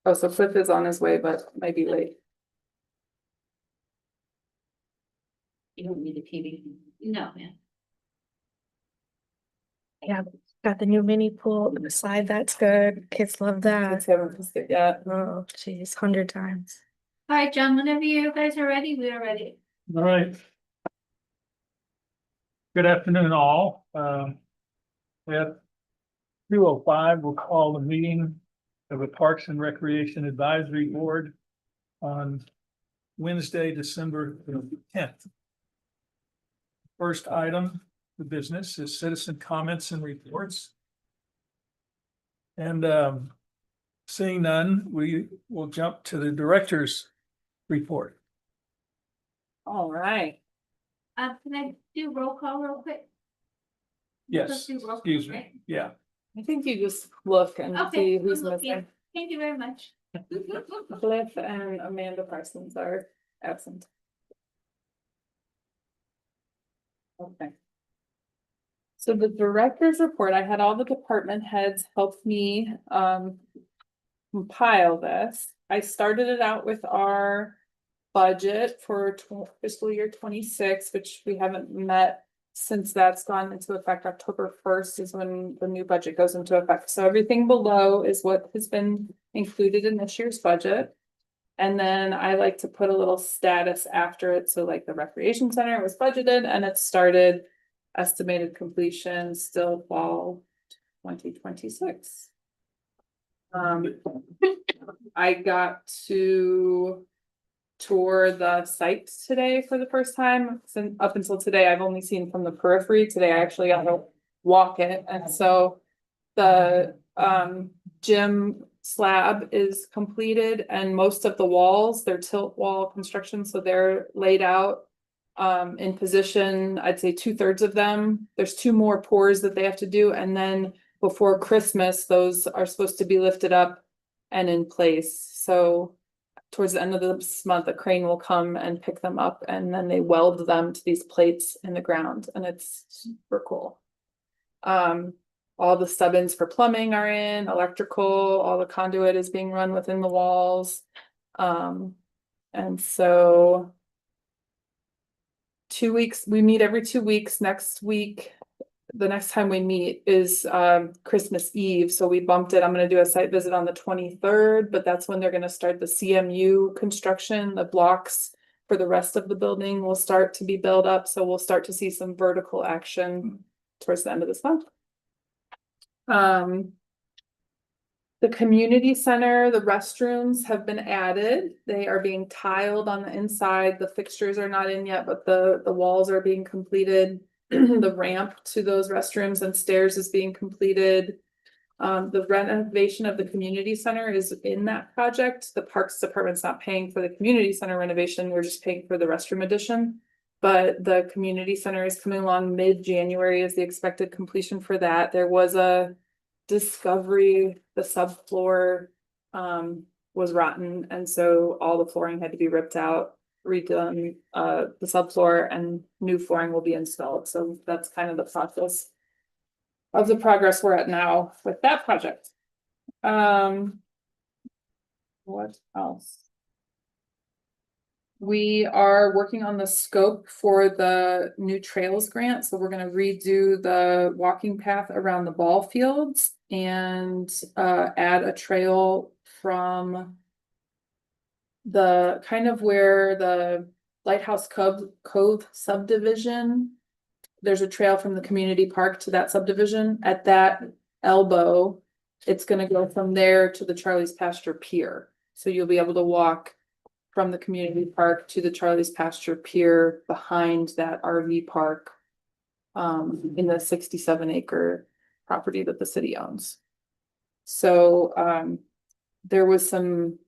Oh, so Cliff is on his way, but might be late. You don't need a TV. No, man. Yeah, got the new mini pool on the side. That's good. Kids love that. Kids haven't missed it yet. Oh, geez, 100 times. All right, John, whenever you guys are ready, we are ready. All right. Good afternoon, all. At 2:05, we'll call the meeting of the Parks and Recreation Advisory Board on Wednesday, December 10th. First item, the business is citizen comments and reports. And seeing none, we will jump to the director's report. All right. Can I do roll call real quick? Yes, Let's do roll call, excuse me. right? Yeah. I think you just look and Okay, see who's I'm looking. missing. Thank you very much. Cliff and Amanda Parsons are absent. Okay. So the director's report, I had all the department heads help me compile this. I started it out with our budget for fiscal year 26, which we haven't met since that's gone into effect. October 1st is when the new budget goes into effect. So everything below is what has been included in this year's budget. And then I like to put a little status after it. So like the recreation center was budgeted and it started, estimated completion still fall 2026. I got to tour the site today for the first time. Since up until today, I've only seen from the periphery. Today I actually got to walk it. And so the gym slab is completed and most of the walls, they're tilt wall construction, so they're laid out in position. I'd say 2/3 of them. There's 2 more pours that they have to do, and then before Christmas, those are supposed to be lifted up and in place. So towards the end of this month, a crane will come and pick them up, and then they weld them to these plates in the ground, and it's super cool. All the stubbins for plumbing are in, electrical, all the conduit is being run within the walls. And so 2 weeks, we meet every 2 weeks. Next week, the next time we meet is Christmas Eve. So we bumped it. I'm gonna do a site visit on the 23rd, but that's when they're gonna start the CMU construction. The blocks for the rest of the building will start to be built up. So we'll start to see some vertical action towards the end of this month. The community center, the restrooms have been added. They are being tiled on the inside. The fixtures are not in yet, but the walls are being completed. The ramp to those restrooms and stairs is being completed. The renovation of the community center is in that project. The Parks Department's not paying for the community center renovation. We're just paying for the restroom addition. But the community center is coming along mid-January is the expected completion for that. There was a discovery, the subfloor was rotten, and so all the flooring had to be ripped out, redone, the subfloor, and new flooring will be installed. So that's kind of the process of the progress we're at now with that project. What else? We are working on the scope for the new trails grant, so we're gonna redo the walking path around the ball fields and add a trail from the kind of where the Lighthouse Cove subdivision. There's a trail from the community park to that subdivision. At that elbow, it's gonna go from there to the Charlie's Pasture Pier. So you'll be able to walk from the community park to the Charlie's Pasture Pier behind that RV park in the 67-acre property that the city owns. So there was some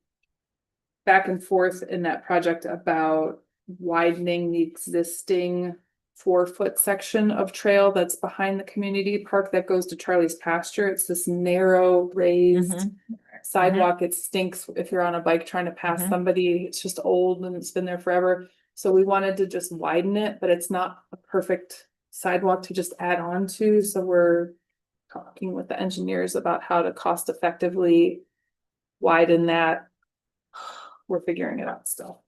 back and forth in that project about widening the existing 4-foot section of trail that's behind the community park that goes to Charlie's Pasture. It's this narrow raised sidewalk. It stinks if you're on a bike trying to pass somebody. It's just old and it's been there forever. So we wanted to just widen it, but it's not a perfect sidewalk to just add on to. So we're talking with the engineers about how to cost effectively widen that. We're figuring it out still.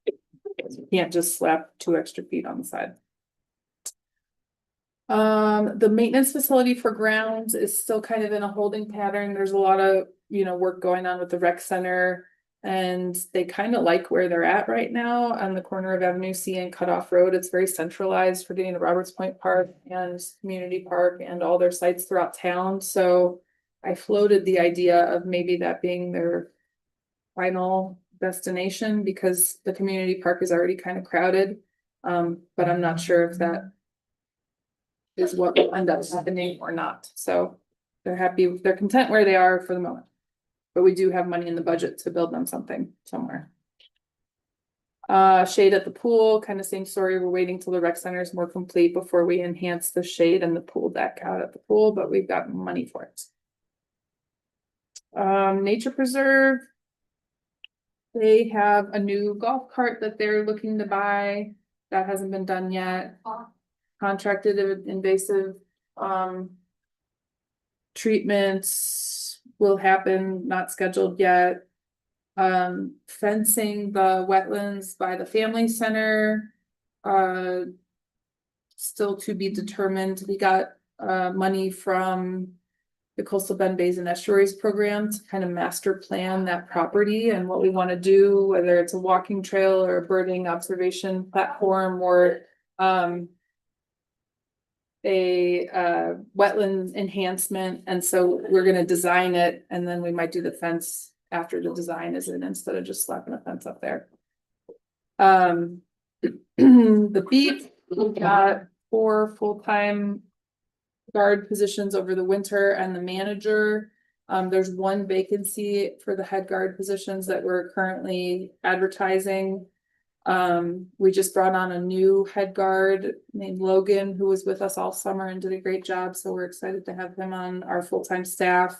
You can't just slap 2 extra feet on the side. The maintenance facility for grounds is still kind of in a holding pattern. There's a lot of, work going on with the rec center. And they kind of like where they're at right now on the corner of Avenue C and Cutoff Road. It's very centralized for getting to Roberts Point Park and Community Park and all their sites throughout town. So I floated the idea of maybe that being their final destination because the community park is already kind of crowded. But I'm not sure if that is what will end up happening or not. So they're content where they are for the moment. But we do have money in the budget to build them something somewhere. Shade at the pool, kind of same story. We're waiting till the rec center is more complete before we enhance the shade and the pool deck out at the pool, but we've got money for it. Nature Preserve. They have a new golf cart that they're looking to buy. That hasn't been done yet. Contracted invasive treatments will happen, not scheduled yet. Fencing the wetlands by the family center. Still to be determined. We got money from the Coastal Bend Bays and Estuaries program to kind of master plan that property and what we want to do, whether it's a walking trail or a birding observation platform or a wetland enhancement. And so we're going to design it and then we might do the fence after the design is in instead of just slapping a fence up there. The beach, we've got 4 full-time guard positions over the winter and the manager. There's 1 vacancy for the head guard positions that we're currently advertising. We just brought on a new head guard named Logan, who was with us all summer and did a great job. So we're excited to have him on our full-time staff.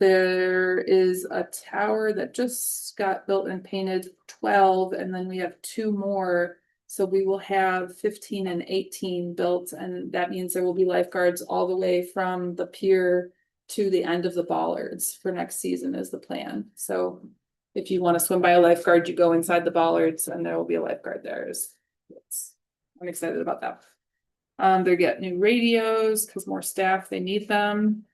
There is a tower that just got built and painted 12, and then we have 2 more. So we will have 15 and 18 built, and that means there will be lifeguards all the way from the pier to the end of the bollards for next season is the plan. So if you want to swim by a lifeguard, you go inside the bollards and there will be a lifeguard there. I'm excited about that. They get new radios because more staff, they need them.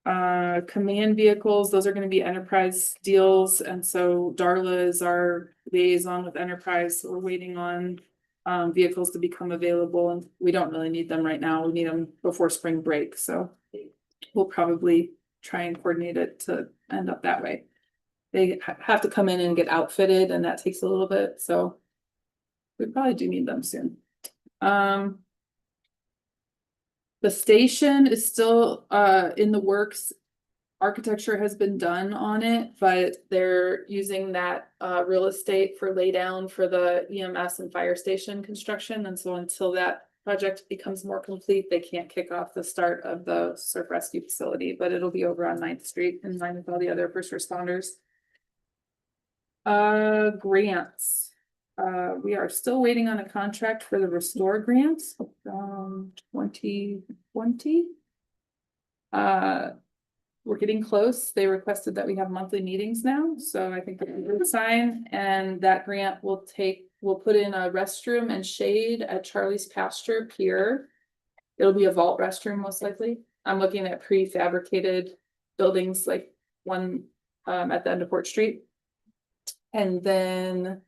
Command vehicles, those are going to be enterprise deals. And so Darla is our liaison with enterprise. So we're waiting on vehicles to become available and we don't really need them right now. We need them before spring break. So we'll probably try and coordinate it to end up that way. They have to come in and get outfitted and that takes a little bit. So we probably do need them soon. The station is still in the works. Architecture has been done on it, but they're using that real estate for laydown for the EMS and fire station construction. And so until that project becomes more complete, they can't kick off the start of the surf rescue facility, but it'll be over on 9th Street in line with all the other first responders. Grants. We are still waiting on a contract for the Restore grants from 2020. We're getting close. They requested that we have monthly meetings now, so I think that's a good sign. And that grant will put in a restroom and shade at Charlie's Pasture Pier. It'll be a vault restroom most likely. I'm looking at prefabricated buildings like one at the end of Port Street. And then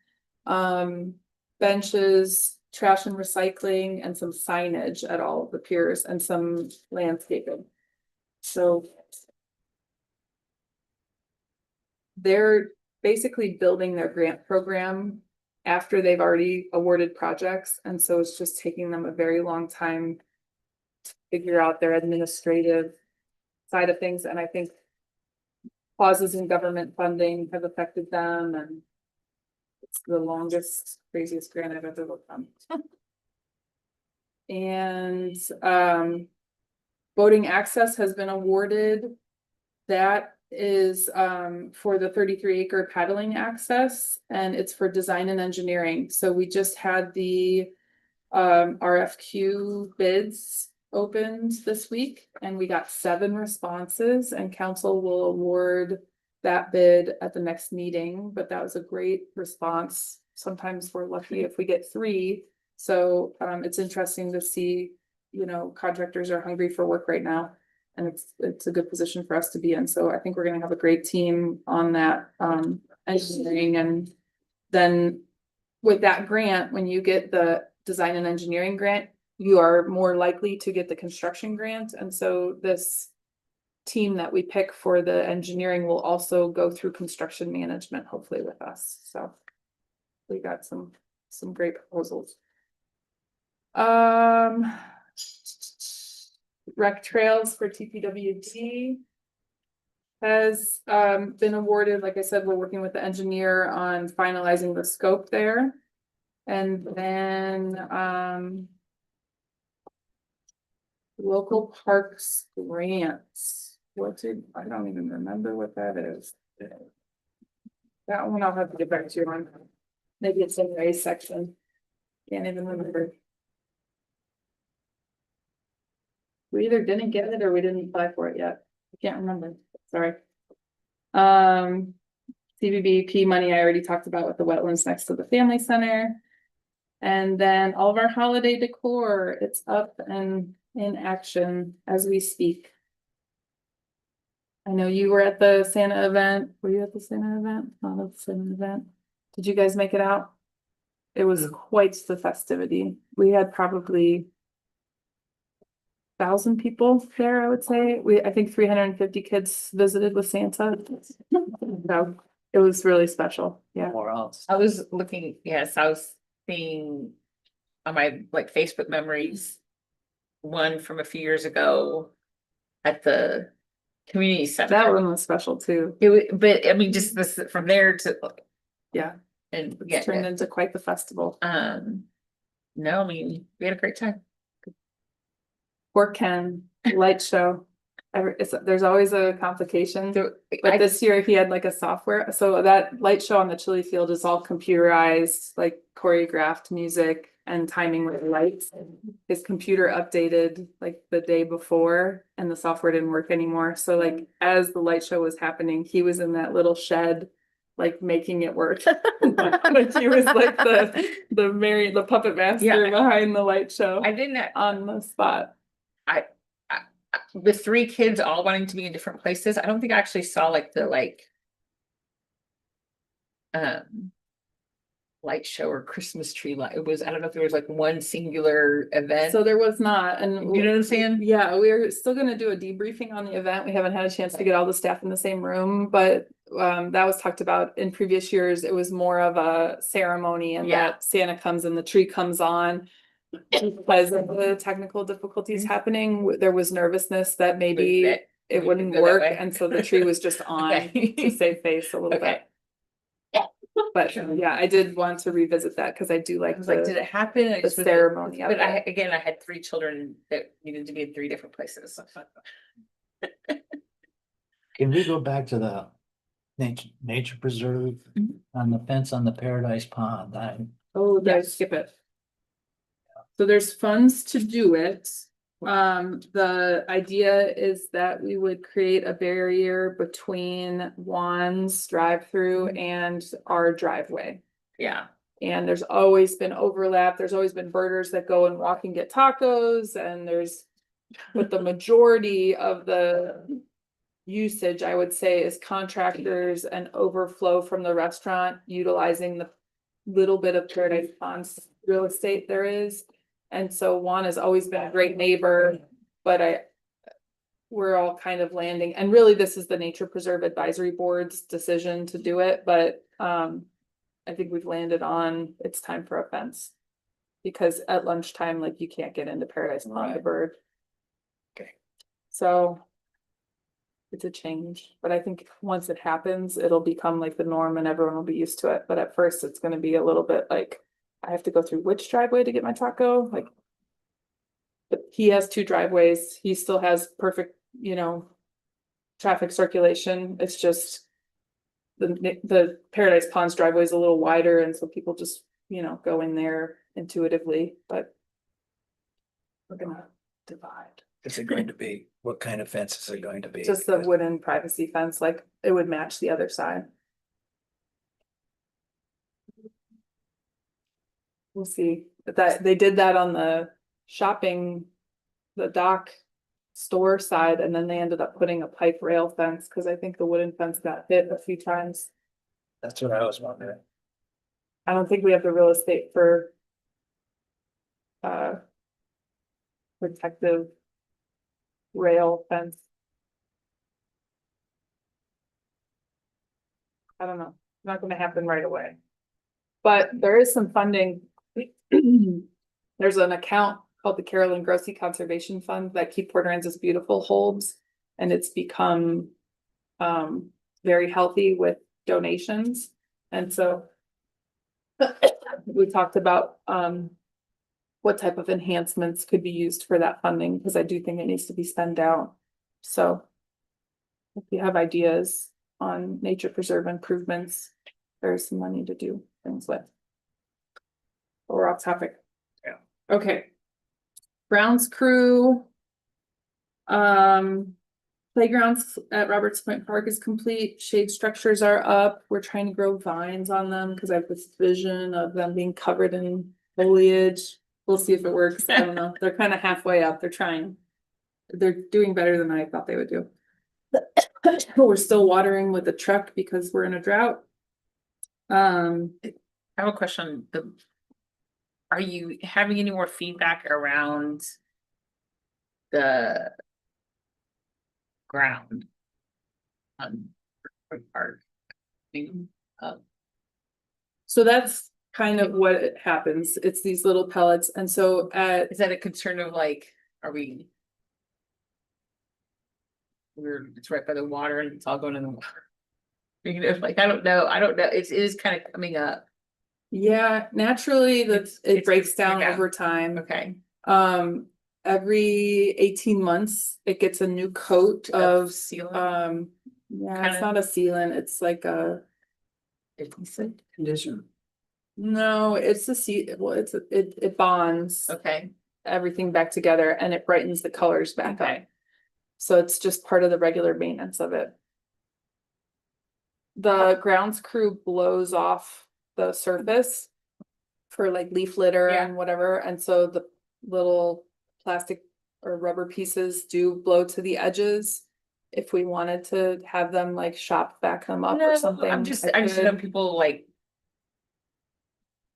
benches, trash and recycling, and some signage at all of the piers and some landscaping. So they're basically building their grant program after they've already awarded projects. And so it's just taking them a very long time to figure out their administrative side of things. And I think pauses in government funding have affected them, and it's the longest, craziest grant I've ever worked on. And boating access has been awarded. That is for the 33-acre paddling access, and it's for design and engineering. So we just had the RFQ bids opened this week and we got 7 responses and council will award that bid at the next meeting, but that was a great response. Sometimes we're lucky if we get 3. So it's interesting to see, you know, contractors are hungry for work right now. And it's a good position for us to be in. So I think we're gonna have a great team on that engineering. And then with that grant, when you get the design and engineering grant, you are more likely to get the construction grant. And so this team that we pick for the engineering will also go through construction management, hopefully with us. So we got some great proposals. Rec trails for TPWD has been awarded. Like I said, we're working with the engineer on finalizing the scope there. And then local parks grants. I don't even remember what that is. That one I'll have to get back to you on. Maybe it's in the A section. Can't even remember. We either didn't get it or we didn't apply for it yet. I can't remember. Sorry. CBBP money I already talked about with the wetlands next to the family center. And then all of our holiday decor, it's up and in action as we speak. I know you were at the Santa event. Were you at the Santa event? Not at the Santa event. Did you guys make it out? It was quite the festivity. We had probably 1,000 people there, I would say. I think 350 kids visited with Santa. So it was really special. Yeah. Or else. I was looking, yes, I was seeing on my like Facebook memories, one from a few years ago at the community center. That one was special too. But I mean, just this from there to, Yeah. and It yeah, turned into quite the festival. no, I mean, we had a great time. Or Ken, light show. There's always a complication. So But this year he had like a software, so that light show on the chili field is all computerized, like choreographed music and timing with lights. His computer updated like the day before and the software didn't work anymore. So like as the light show was happening, he was in that little shed, like making it work. Like he was like the puppet master Yeah. behind the light show I didn't, on the spot. with 3 kids all wanting to be in different places, I don't think I actually saw like the light show or Christmas tree light. It was, I don't know if there was like one singular event. So there was not, and You know what I'm saying? yeah, we're still gonna do a debriefing on the event. We haven't had a chance to get all the staff in the same room, but that was talked about in previous years. It was more of a ceremony and Yeah. that Santa comes and the tree comes on. Because of the technical difficulties happening, there was nervousness that maybe That it we wouldn't could go that work, way. and so the tree was just on Okay. to save face a little Okay. bit. But yeah, I did want to revisit that because I do I like was like, did it happen? I the just was- ceremony of But it. again, I had 3 children that needed to be in 3 different places. Can we go back to the nature preserve Mhm. on the fence on the Paradise Pond? Oh, did I Yes. skip it? So there's funds to do it. The idea is that we would create a barrier between Juan's drive-through and our driveway. Yeah. And there's always been overlap. There's always been birders that go and walk and get tacos and but the majority of the usage, I would say, is contractors and overflow from the restaurant utilizing the little bit of Paradise Ponds real estate there is. And so Juan has always been a great neighbor, but we're all kind of landing, and really this is the Nature Preserve Advisory Board's decision to do it, but I think we've landed on it's time for a fence. Because at lunchtime, like you can't get into Paradise Pond, the Right. bird. Okay. So. It's a change, but I think once it happens, it'll become like the norm and everyone will be used to it, but at first it's gonna be a little bit like. I have to go through which driveway to get my taco, like. But he has 2 driveways, he still has perfect, traffic circulation, it's just. The Paradise Ponds driveway is a little wider and so people just, go in there intuitively, but we're gonna divide. Is it going to be, what kind of fences are going to be? Just the wooden privacy fence, like it would match the other side. We'll see, but that, they did that on the shopping, the dock store side, and then they ended up putting a pipe rail fence, cause I think the wooden fence got hit a few times. That's what I was wondering. I don't think we have the real estate for protective rail fence. I don't know, not gonna happen right away. But there is some funding. There's an account called the Carolyn Grossi Conservation Fund that Keep Port Aransas Beautiful holds, and it's become very healthy with donations, and so we talked about what type of enhancements could be used for that funding, because I do think it needs to be spent out. So if you have ideas on nature preserve improvements, there's some money to do things with. But we're off topic. Yeah. Okay. Grounds crew. Playgrounds at Roberts Point Park is complete. Shade structures are up. We're trying to grow vines on them because I have this vision of them being covered in foliage. We'll see if it works. I don't know. They're kind of halfway up. They're trying. They're doing better than I thought they would do. We're still watering with the truck because we're in a drought. I have a question. Are you having any more feedback around the ground? On park? So that's kind of what it happens. It's these little pellets. And so Is that a concern of like, are we? It's right by the water and it's all going in the water. You know, like, I don't know, it is kind of coming up. yeah, naturally that It's- it it's breaks down yeah. over time. Okay. Every 18 months, it gets a new coat of, Sealant. yeah, Kinda- it's not a sealant, it's like a, Adhesive? Condition. no, it's well, it bonds Okay, everything back together and it brightens the colors back up. okay, So it's just part of the regular maintenance of it. The grounds crew blows off the surface for like leaf litter Yeah. and whatever, and so the little plastic or rubber pieces do blow to the edges. If we wanted to have them like shop back them up or no, something. I just know could. people like.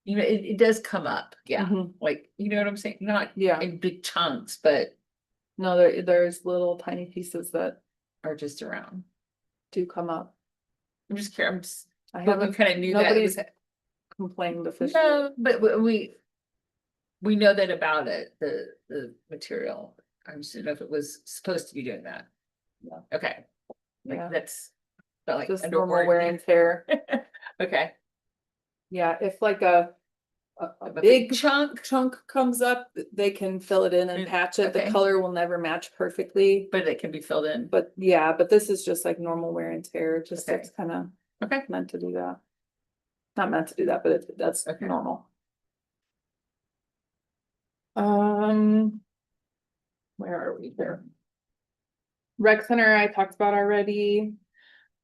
You know, it does come up, yeah, Mhm. like, you know what I'm saying, not Yeah, in big chunks, but no, there's little tiny pieces that are just around. do come up. I'm just curious, I but we haven't kind of knew that. nobody's complained officially. No, but we know that about it, the material. I just didn't know if it was supposed to be doing that. Yeah. Okay. Yeah. Like that's. But like Just I don't normal wear and tear. Okay. Yeah, if like a A big chunk, chunk comes up, they can fill it in and Mm, patch it. The okay. color will never match perfectly. but it can be filled in. But yeah, but this is just like normal wear and tear, just Okay. it's kind of Okay. meant to do that. Not meant to do that, but that's Okay. normal. Where are we here? Rec center I talked about already.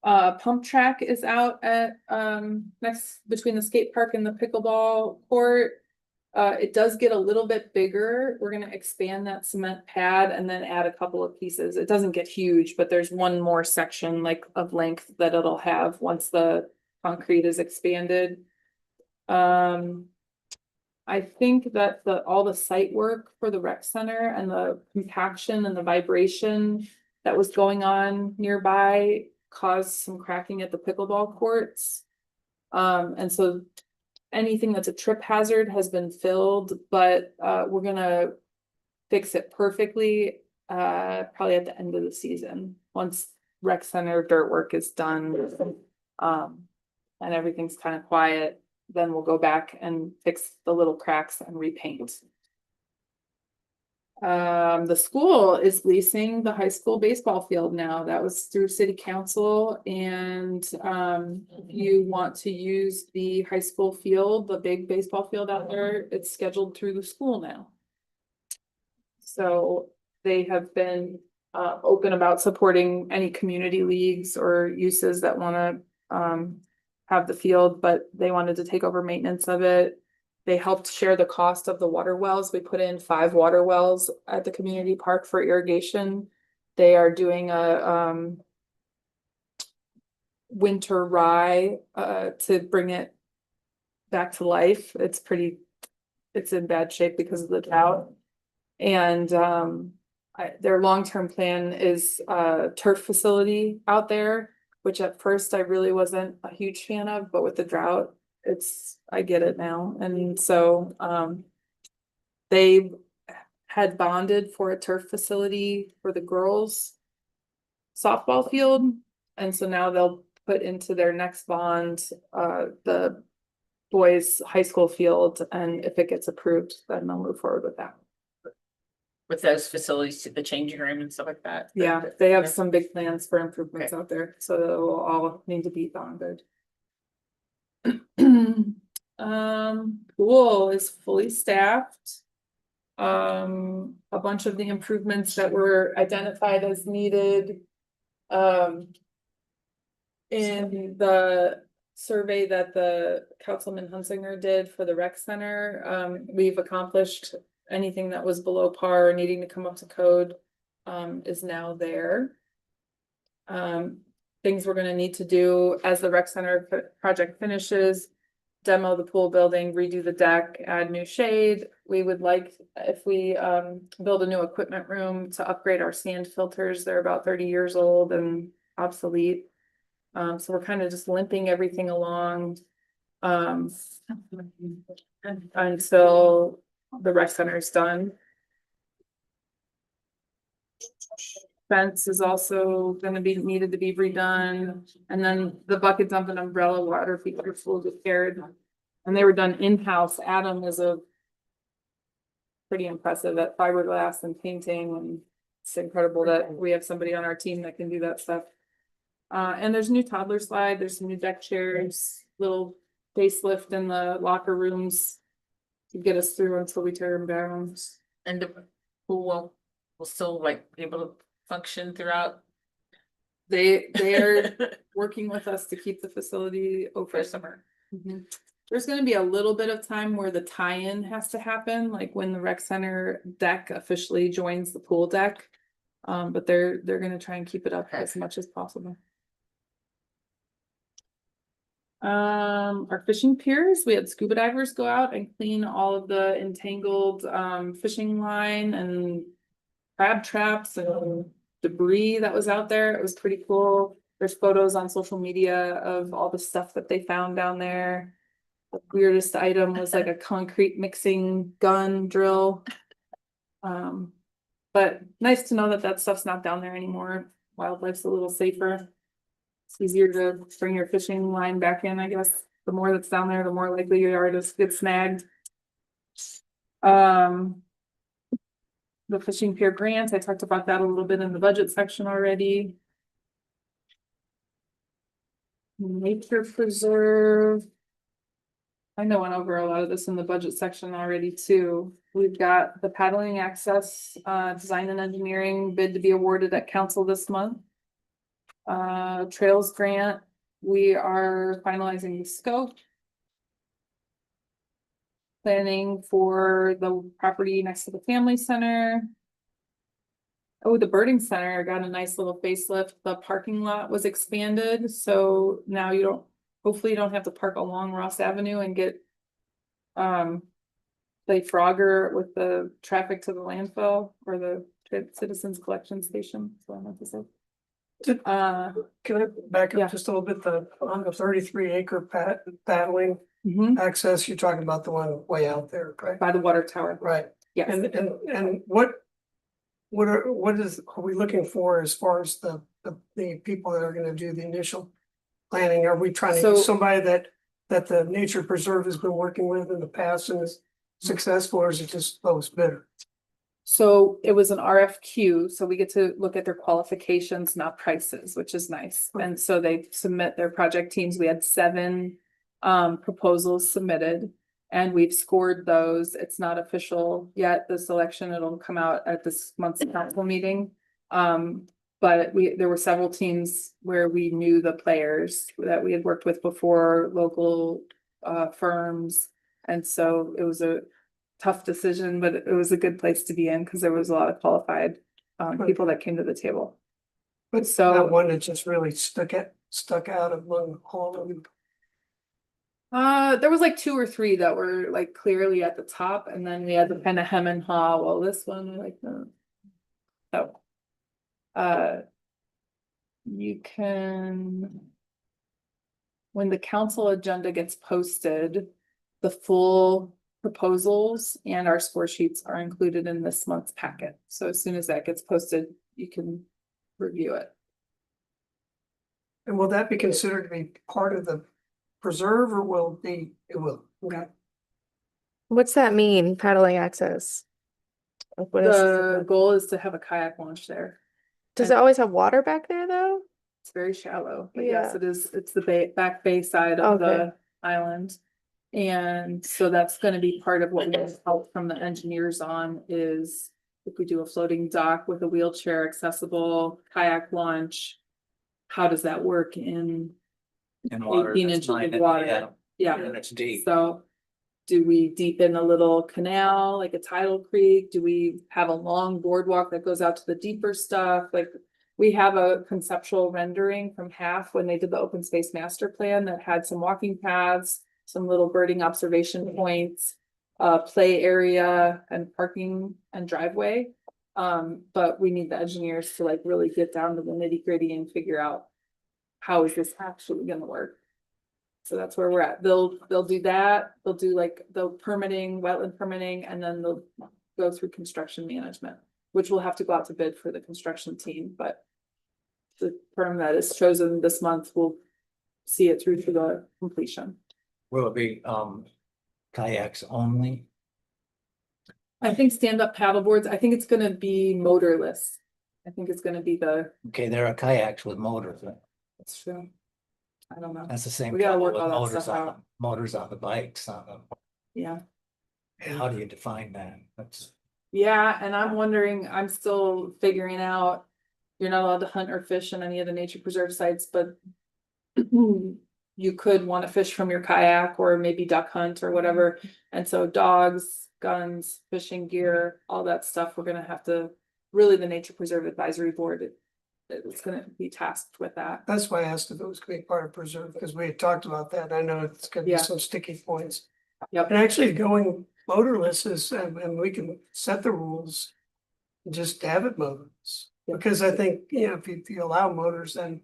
Pump track is out at, next between the skate park and the pickleball court. It does get a little bit bigger. We're gonna expand that cement pad and then add a couple of pieces. It doesn't get huge, but there's one more section like of length that it'll have once the concrete is expanded. I think that all the site work for the rec center and the compaction and the vibration that was going on nearby caused some cracking at the pickleball courts. And so anything that's a trip hazard has been filled, but we're gonna fix it perfectly probably at the end of the season, once rec center dirt work is done. And everything's kind of quiet, then we'll go back and fix the little cracks and repaint. The school is leasing the high school baseball field now. That was through city council and if you want to use the high school field, the big baseball field out there, it's scheduled through the school now. So they have been open about supporting any community leagues or uses that wanna have the field, but they wanted to take over maintenance of it. They helped share the cost of the water wells. We put in 5 water wells at the community park for irrigation. They are doing a winter rye to bring it back to life. It's in bad shape because of the drought. And their long-term plan is a turf facility out there, which at first I really wasn't a huge fan of, but with the drought, I get it now. And so they had bonded for a turf facility for the girls' softball field. And so now they'll put into their next bond the boys' high school field, and if it gets approved, then they'll move forward with that. With those facilities, the changing room and stuff like that. Yeah, they have some big plans for improvements out there, so they'll all need to be bonded. Pool is fully staffed. A bunch of the improvements that were identified as needed. In the survey that the Councilman Hunsinger did for the rec center, we've accomplished anything that was below par or needing to come up to code, is now there. Things we're gonna need to do as the rec center project finishes, demo the pool building, redo the deck, add new shade. We would like, if we build a new equipment room, to upgrade our sand filters. They're about 30 years old and obsolete. So we're kind of just limping everything along until the rec center is done. Fence is also gonna be needed to be redone, and then the bucket dump and umbrella water features will get repaired. And they were done in-house. Adam is pretty impressive at fiberglass and painting, and it's incredible that we have somebody on our team that can do that stuff. And there's a new toddler slide, there's some new deck chairs, little facelift in the locker rooms to get us through until we tear them down. And the pool will still like be able to function throughout. They are working with us to keep the facility For open. summer. Mhm. There's gonna be a little bit of time where the tie-in has to happen, like when the rec center deck officially joins the pool deck. But they're gonna try and keep it up as much as possible. Our fishing piers, we had scuba divers go out and clean all of the entangled fishing line and crab traps and debris that was out there. It was pretty cool. There's photos on social media of all the stuff that they found down there. The weirdest item was like a concrete mixing gun drill. But nice to know that that stuff's not down there anymore. Wildlife's a little safer. It's easier to bring your fishing line back in, I guess. The more that's down there, the more likely you are to get snagged. The fishing pier grant, I talked about that a little bit in the budget section already. Nature preserve. I know I went over a lot of this in the budget section already too. We've got the paddling access, design and engineering bid to be awarded at council this month. Trails grant, we are finalizing the scope. Planning for the property next to the family center. Oh, the birding center got a nice little facelift. The parking lot was expanded, so now hopefully you don't have to park along Ross Avenue and get play Frogger with the traffic to the landfill or the citizens collection station. So I meant to say. Can I back Yeah. up just a little bit, on the 33-acre paddling Mhm. access, you're talking about the one way out there, right? By the water tower, Right, yes. and what are we looking for as far as the people that are gonna do the initial planning? Are we trying to So- get somebody that the nature preserve has been working with in the past and is successful, or is it just lowest bidder? So it was an RFQ, so we get to look at their qualifications, not prices, which is nice. And so they submit their project teams. We had 7 proposals submitted. And we've scored those. It's not official yet, the selection. It'll come out at this month's council meeting. But there were several teams where we knew the players that we had worked with before, local firms. And so it was a tough decision, but it was a good place to be in because there was a lot of qualified people that came to the table. But So- that one that just really stuck out among all of them. There was like 2 or 3 that were like clearly at the top, and then we had to kind of hem and haw. Well, this one, like, no. So, you can. When the council agenda gets posted, the full proposals and our score sheets are included in this month's packet. So as soon as that gets posted, you can review it. And will that be considered to be part of the preserve or will it be, it will, okay? What's that mean, paddling access? Like, what is, The goal is to have a kayak launch there. does it always have water back there though? It's very shallow, but yes, Yeah. it is, it's the back bay side of Okay. the island. And so that's gonna be part of what we need help from the engineers on is if we do a floating dock with a wheelchair accessible kayak launch. How does that work in In water 18 that's inches of 9 and- water? yeah, Yeah, and it's deep. so. Do we deepen a little canal, like a tidal creek? Do we have a long boardwalk that goes out to the deeper stuff? Like, we have a conceptual rendering from half when they did the open space master plan that had some walking paths, some little birding observation points, play area and parking and driveway. But we need the engineers to like really get down to the nitty gritty and figure out how is this actually gonna work? So that's where we're at. They'll do that. They'll do like the permitting, wetland permitting, and then they'll go through construction management, which will have to go out to bid for the construction team, but the firm that is chosen this month will see it through to the completion. Will it be kayaks only? I think stand-up paddleboards, I think it's gonna be motorless. I think it's gonna be Okay, there are kayaks with motors. that's true. I don't know. That's the same. We gotta trouble work with all that motors stuff on out. them- Motors on the bikes on them. Yeah. How do you define that? That's, Yeah, and I'm wondering, I'm still figuring out, you're not allowed to hunt or fish in any of the nature preserve sites, but. You could want to fish from your kayak or maybe duck hunt or whatever, and so dogs, guns, fishing gear, all that stuff, we're gonna have to. Really, the Nature Preserve Advisory Board, it's gonna be tasked with that. That's why I asked if it was gonna be part of preserve, because we had talked about that. I know it's gonna be Yeah. some sticky points. Yep. And actually going motorless is, and we can set the rules. Just have it motorless, Yeah. because I think, you know, if you allow motors, then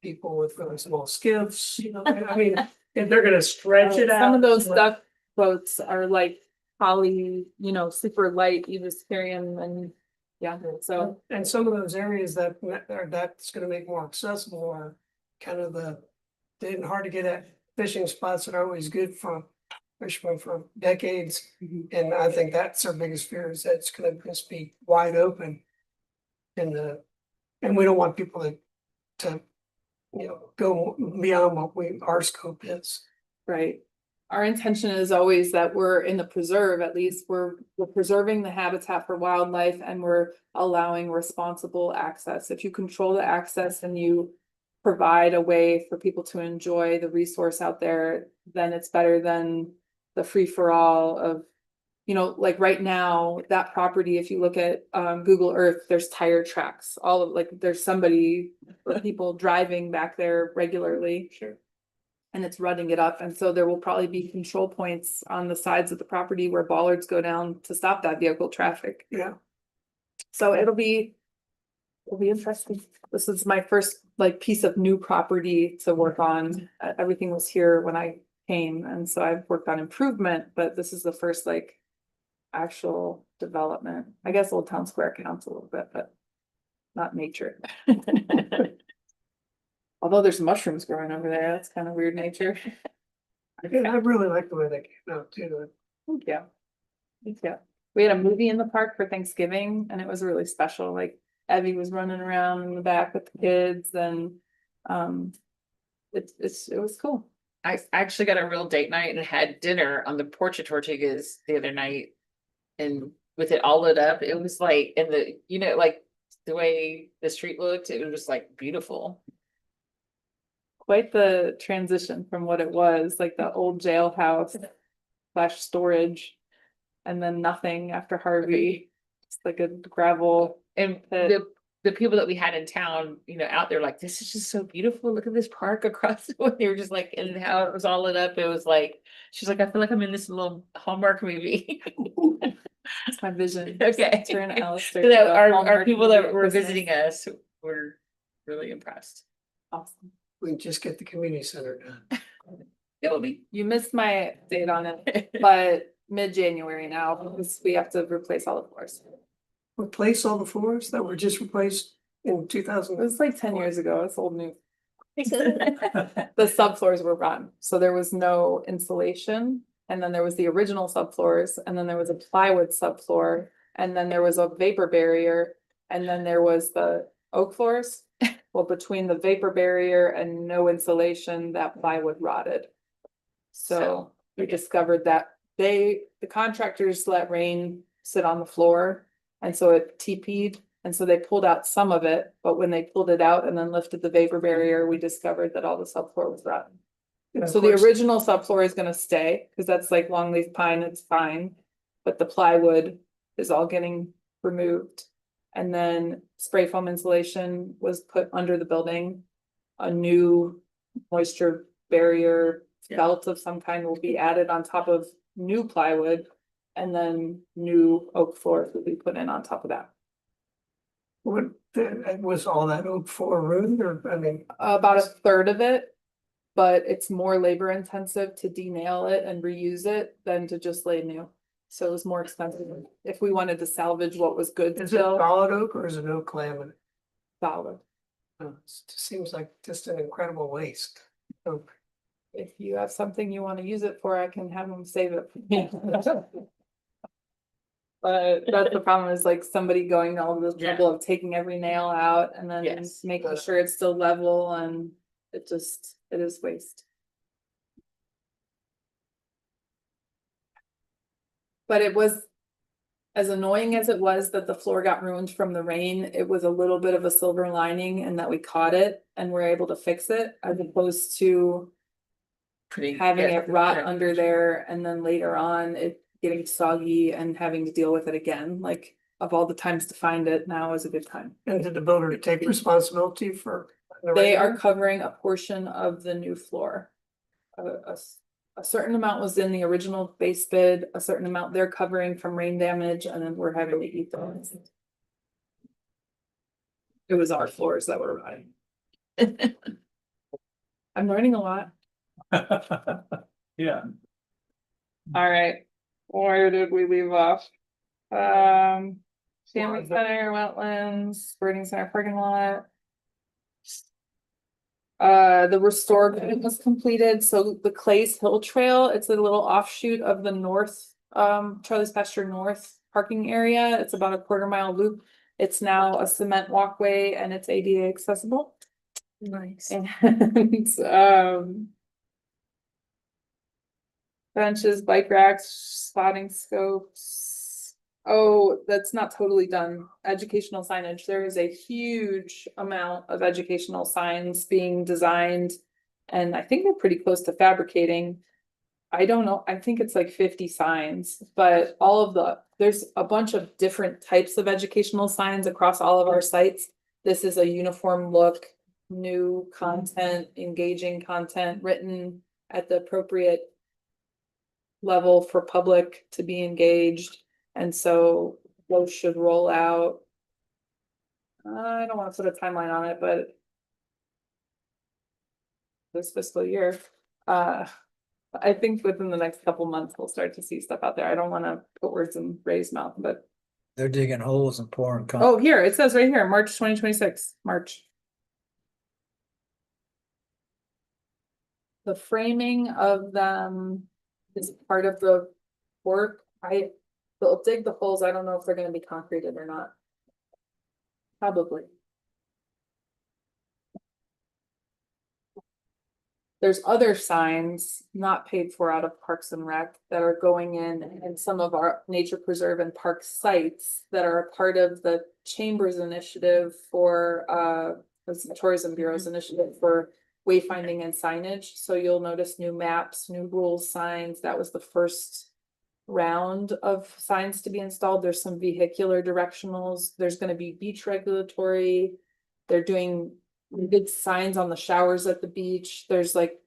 people with really small skiffs, you know, I mean, if they're gonna stretch it out. Some of those duck boats are like poly, super light, you just carry them and, yeah, so. And some of those areas that's gonna make more accessible are kind of they're hard to get at fishing spots that are always good for fishermen for decades. And I think that's our biggest fear is that it's gonna just be wide open. And we don't want people to, go beyond what our scope is. Right. Our intention is always that we're in the preserve, at least we're preserving the habitat for wildlife and we're allowing responsible access. If you control the access and you provide a way for people to enjoy the resource out there, then it's better than the free for all of, like right now, that property, if you look at Google Earth, there's tire tracks, there's people driving back there regularly. sure. And it's running it up, and so there will probably be control points on the sides of the property where bollards go down to stop that vehicle traffic. Yeah. So it'll be interesting. This is my first piece of new property to work on. Everything was here when I came, and so I've worked on improvement, but this is the first actual development. I guess Old Town Square counts a little bit, but not nature. Although there's mushrooms growing over there, that's kind of weird nature. And I really like the way they came out too. Thank you. Thank you. We had a movie in the park for Thanksgiving and it was really special. Like Evie was running around in the back with the kids and it was cool. I actually got a real date night and had dinner on the porch of Tortugas the other night. And with it all lit up, it was like, and the, you know, like the way the street looked, it was like beautiful. Quite the transition from what it was, like the old jailhouse slash storage. And then nothing after Harvey, just like a gravel. And That- the people that we had in town, you know, out there like, this is just so beautiful. Look at this park across the way. They were just like, and how it was all lit up. It was like, she's like, I feel like I'm in this little Hallmark movie. That's my vision. Okay. Turn Alistair. So that to a our Hallmark people movie that at were Christmas. visiting us were really impressed. Awesome. We can just get the community center done. It will be. You missed my date on it, but mid-January now, because we have to replace all the floors. Replace all the floors that were just replaced in two It thousand. was like 10 years ago, it's old news. The subfloors were rotten, so there was no insulation. And then there was the original subfloors, and then there was a plywood subfloor, and then there was a vapor barrier, and then there was the oak floors. Well, between the vapor barrier and no insulation, that plywood rotted. So we discovered that the contractors let rain sit on the floor, and so it TP'd. And so they pulled out some of it, but when they pulled it out and then lifted the vapor barrier, we discovered that all the subfloor was rotten. So the original subfloor is gonna stay, cause that's like longleaf pine, it's fine. But the plywood is all getting removed. And then spray foam insulation was put under the building. A new moisture barrier Yeah. belt of some kind will be added on top of new plywood. And then new oak floors will be put in on top of that. What, was all that oak floor ruined, or, I mean, About a third of it. But it's more labor intensive to denail it and reuse it than to just lay new. So it was more expensive if we wanted to salvage what was good is it still. solid oak or is it oak laminate? Solid. It just seems like just an incredible waste. Oak. If you have something you want to use it for, I can have them save it. for me. But that's the problem is like somebody going to all the Yeah. trouble of taking every nail out and then Yes. making sure it's still level and it is waste. But it was, as annoying as it was that the floor got ruined from the rain, it was a little bit of a silver lining and that we caught it and were able to fix it as opposed to Pretty. having yeah, it rot yeah. under there and then later on it getting soggy and having to deal with it again. Like of all the times to find it, now is a good time. And did the builder take responsibility for? the They are rain? covering a portion of the new floor. A certain amount was in the original base bid, a certain amount they're covering from rain damage, and then we're having to eat those. It was our floors that were rotting. I'm learning a lot. Yeah, All right, where did we leave off? Family center, wetlands, birding center parking lot. The restore bid was completed, so the Clays Hill Trail, it's a little offshoot of the north, Charlie's Pasture North parking area. It's about a 1/4 mile loop. It's now a cement walkway and it's ADA accessible. Nice. And, benches, bike racks, spotting scopes. Oh, that's not totally done. Educational signage. There is a huge amount of educational signs being designed. And I think they're pretty close to fabricating. I don't know, I think it's like 50 signs, but there's a bunch of different types of educational signs across all of our sites. This is a uniform look, new content, engaging content written at the appropriate level for public to be engaged. And so those should roll out. I don't want to put a timeline on it, but this fiscal year, I think within the next couple months, we'll start to see stuff out there. I don't want to put words in Ray's mouth, but They're digging holes and pouring. oh, here, it says right here, March 2026, March. The framing of them is part of the work. They'll dig the holes. I don't know if they're gonna be concreted or not. Probably. there's other signs not paid for out of Parks and Rec that are going in and some of our nature preserve and park sites that are a part of the Chambers initiative for, the Tourism Bureau's initiative for wayfinding and signage. So you'll notice new maps, new rules, signs. That was the first round of signs to be installed. There's some vehicular directionals. There's gonna be beach regulatory. They're doing big signs on the showers at the beach. There's like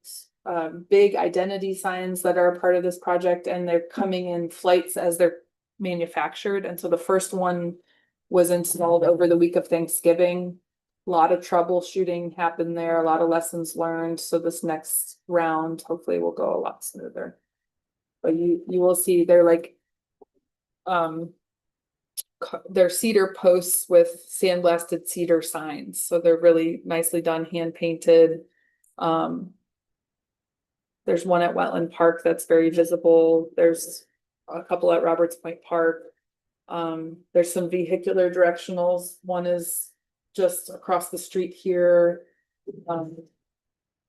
big identity signs that are a part of this project, and they're coming in flights as they're manufactured. And so the first one was installed over the week of Thanksgiving. A lot of troubleshooting happened there, a lot of lessons learned. So this next round hopefully will go a lot smoother. But you will see they're like they're cedar posts with sandblasted cedar signs, so they're really nicely done, hand painted. There's one at Wetland Park that's very visible. There's a couple at Roberts Point Park. There's some vehicular directionals. One is just across the street here.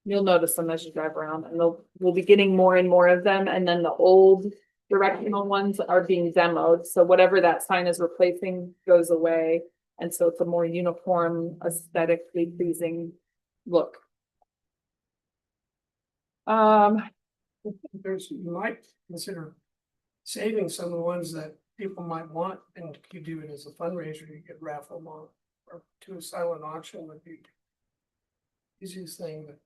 You'll notice them as you drive around, and we'll be getting more and more of them, and then the old directional ones are being demoed, so whatever that sign is replacing goes away, and so it's a more uniform, aesthetically pleasing look. There's, you might consider saving some of the ones that people might want, and you do it as a fundraiser, you could raffle them off, or to a silent auction would be easiest thing, but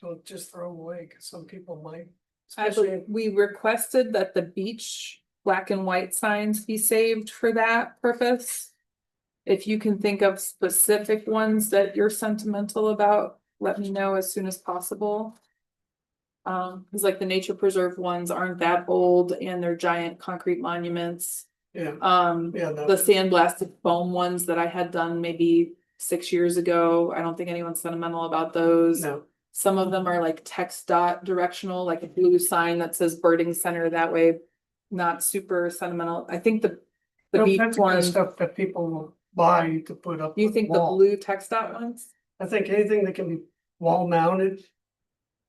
don't just throw them away, because some people might. Especially, We requested that the beach black and white signs be saved for that purpose. If you can think of specific ones that you're sentimental about, let me know as soon as possible. Cause like the nature preserve ones aren't that old and they're giant concrete monuments. yeah, The sandblasted foam ones that I had done maybe 6 years ago, I don't think anyone's sentimental about those. no, Some of them are like text dot directional, like a blue sign that says birding center that way. Not super sentimental. I think the no, beach that's the kind of one, stuff that people will buy to put up. you on think the wall. blue text dot ones? I think anything that can be wall mounted.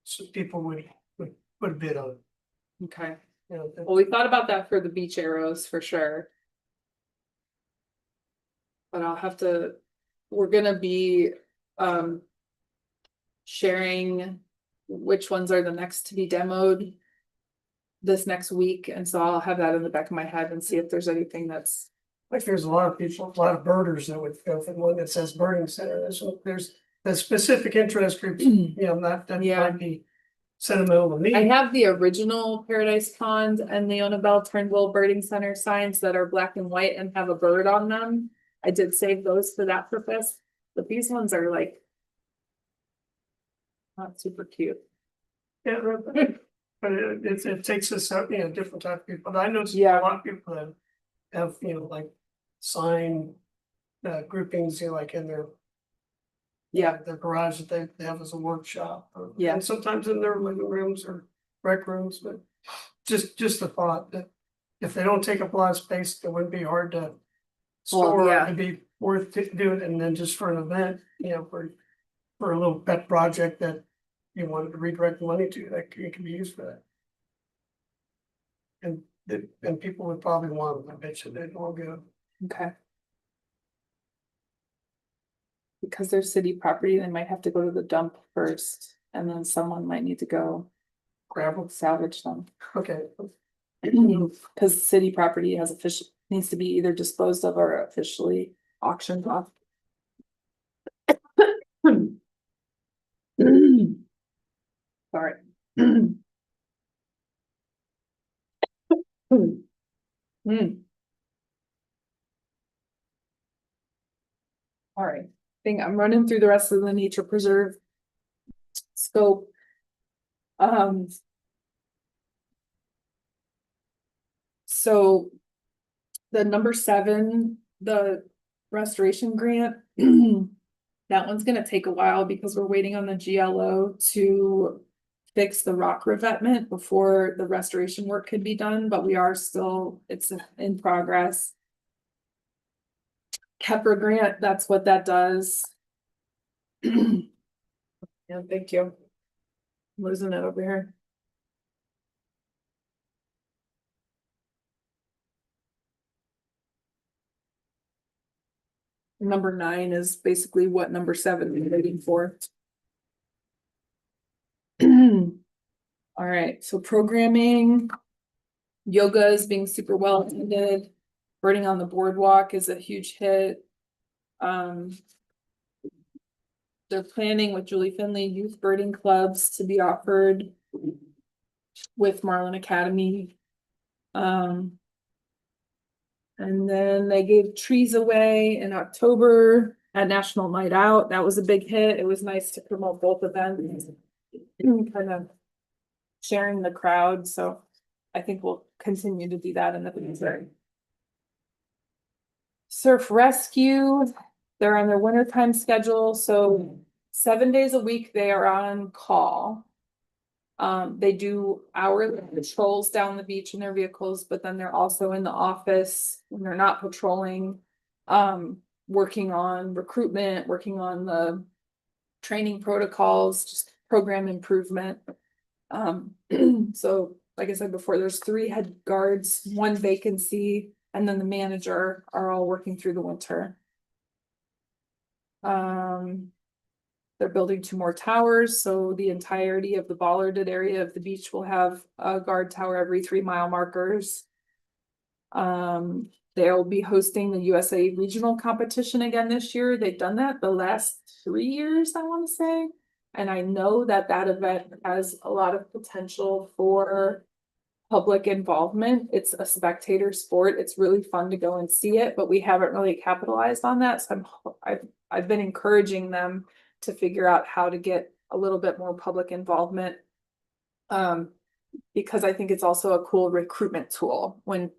So people would put a bid on, it, Okay, you know, that- well, we thought about that for the beach arrows for sure. But I'll have to, we're gonna be sharing which ones are the next to be demoed this next week, and so I'll have that in the back of my head and see if there's anything that's, like there's a lot of people, a lot of birders that would go for the one that says birding center, there's the specific interest groups, you know, that Yeah. might be sentimental to me. I have the original Paradise Pond and Leona Bell Turnbull Birding Center signs that are black and white and have a bird on them. I did save those for that purpose, but these ones are like not super cute. Yeah, but it takes us out, you know, different type of people, but I know Yeah. a lot of people that have, you know, like sign groupings, you know, like in their garage that they have as a workshop. Yeah. And sometimes in their living rooms or rec rooms, but just the thought that if they don't take up a lot of space, it wouldn't be hard to store, yeah. it'd be worth doing, and then just for an event, you know, for a little pet project that you wanted to redirect money to, that it can be used for that. And people would probably want them, I bet you they'd all go. Okay. Because they're city property, they might have to go to the dump first, and then someone might need to go Grab them, salvage them. okay, Cause city property needs to be either disposed of or officially auctioned off. Sorry. All right, I'm running through the rest of the nature preserve scope. So the number 7, the restoration grant, that one's gonna take a while because we're waiting on the GLO to fix the rock revetment before the restoration work could be done, but it's in progress. Kepler grant, that's what that does. Yeah, thank you. Losing it over here. Number 9 is basically what number 7 is waiting for. All right, so programming. Yoga is being super well attended. Birding on the boardwalk is a huge hit. They're planning with Julie Finley youth birding clubs to be offered with Marlin Academy. And then they gave trees away in October at National Night Out. That was a big hit. It was nice to promote both events. Kind of sharing the crowd, so I think we'll continue to do that in the future. Surf Rescue, they're on their wintertime schedule, so 7 days a week they are on call. They do hourly patrols down the beach in their vehicles, but then they're also in the office when they're not patrolling. Working on recruitment, working on the training protocols, just program improvement. So like I said before, there's 3 head guards, 1 vacancy, and then the manager are all working through the winter. They're building 2 more towers, so the entirety of the bollarded area of the beach will have a guard tower every 3-mile markers. They'll be hosting the USA regional competition again this year. They've done that the last 3 years, I want to say. And I know that that event has a lot of potential for public involvement. It's a spectator sport. It's really fun to go and see it, but we haven't really capitalized on that. So I've been encouraging them to figure out how to get a little bit more public involvement. Because I think it's also a cool recruitment tool when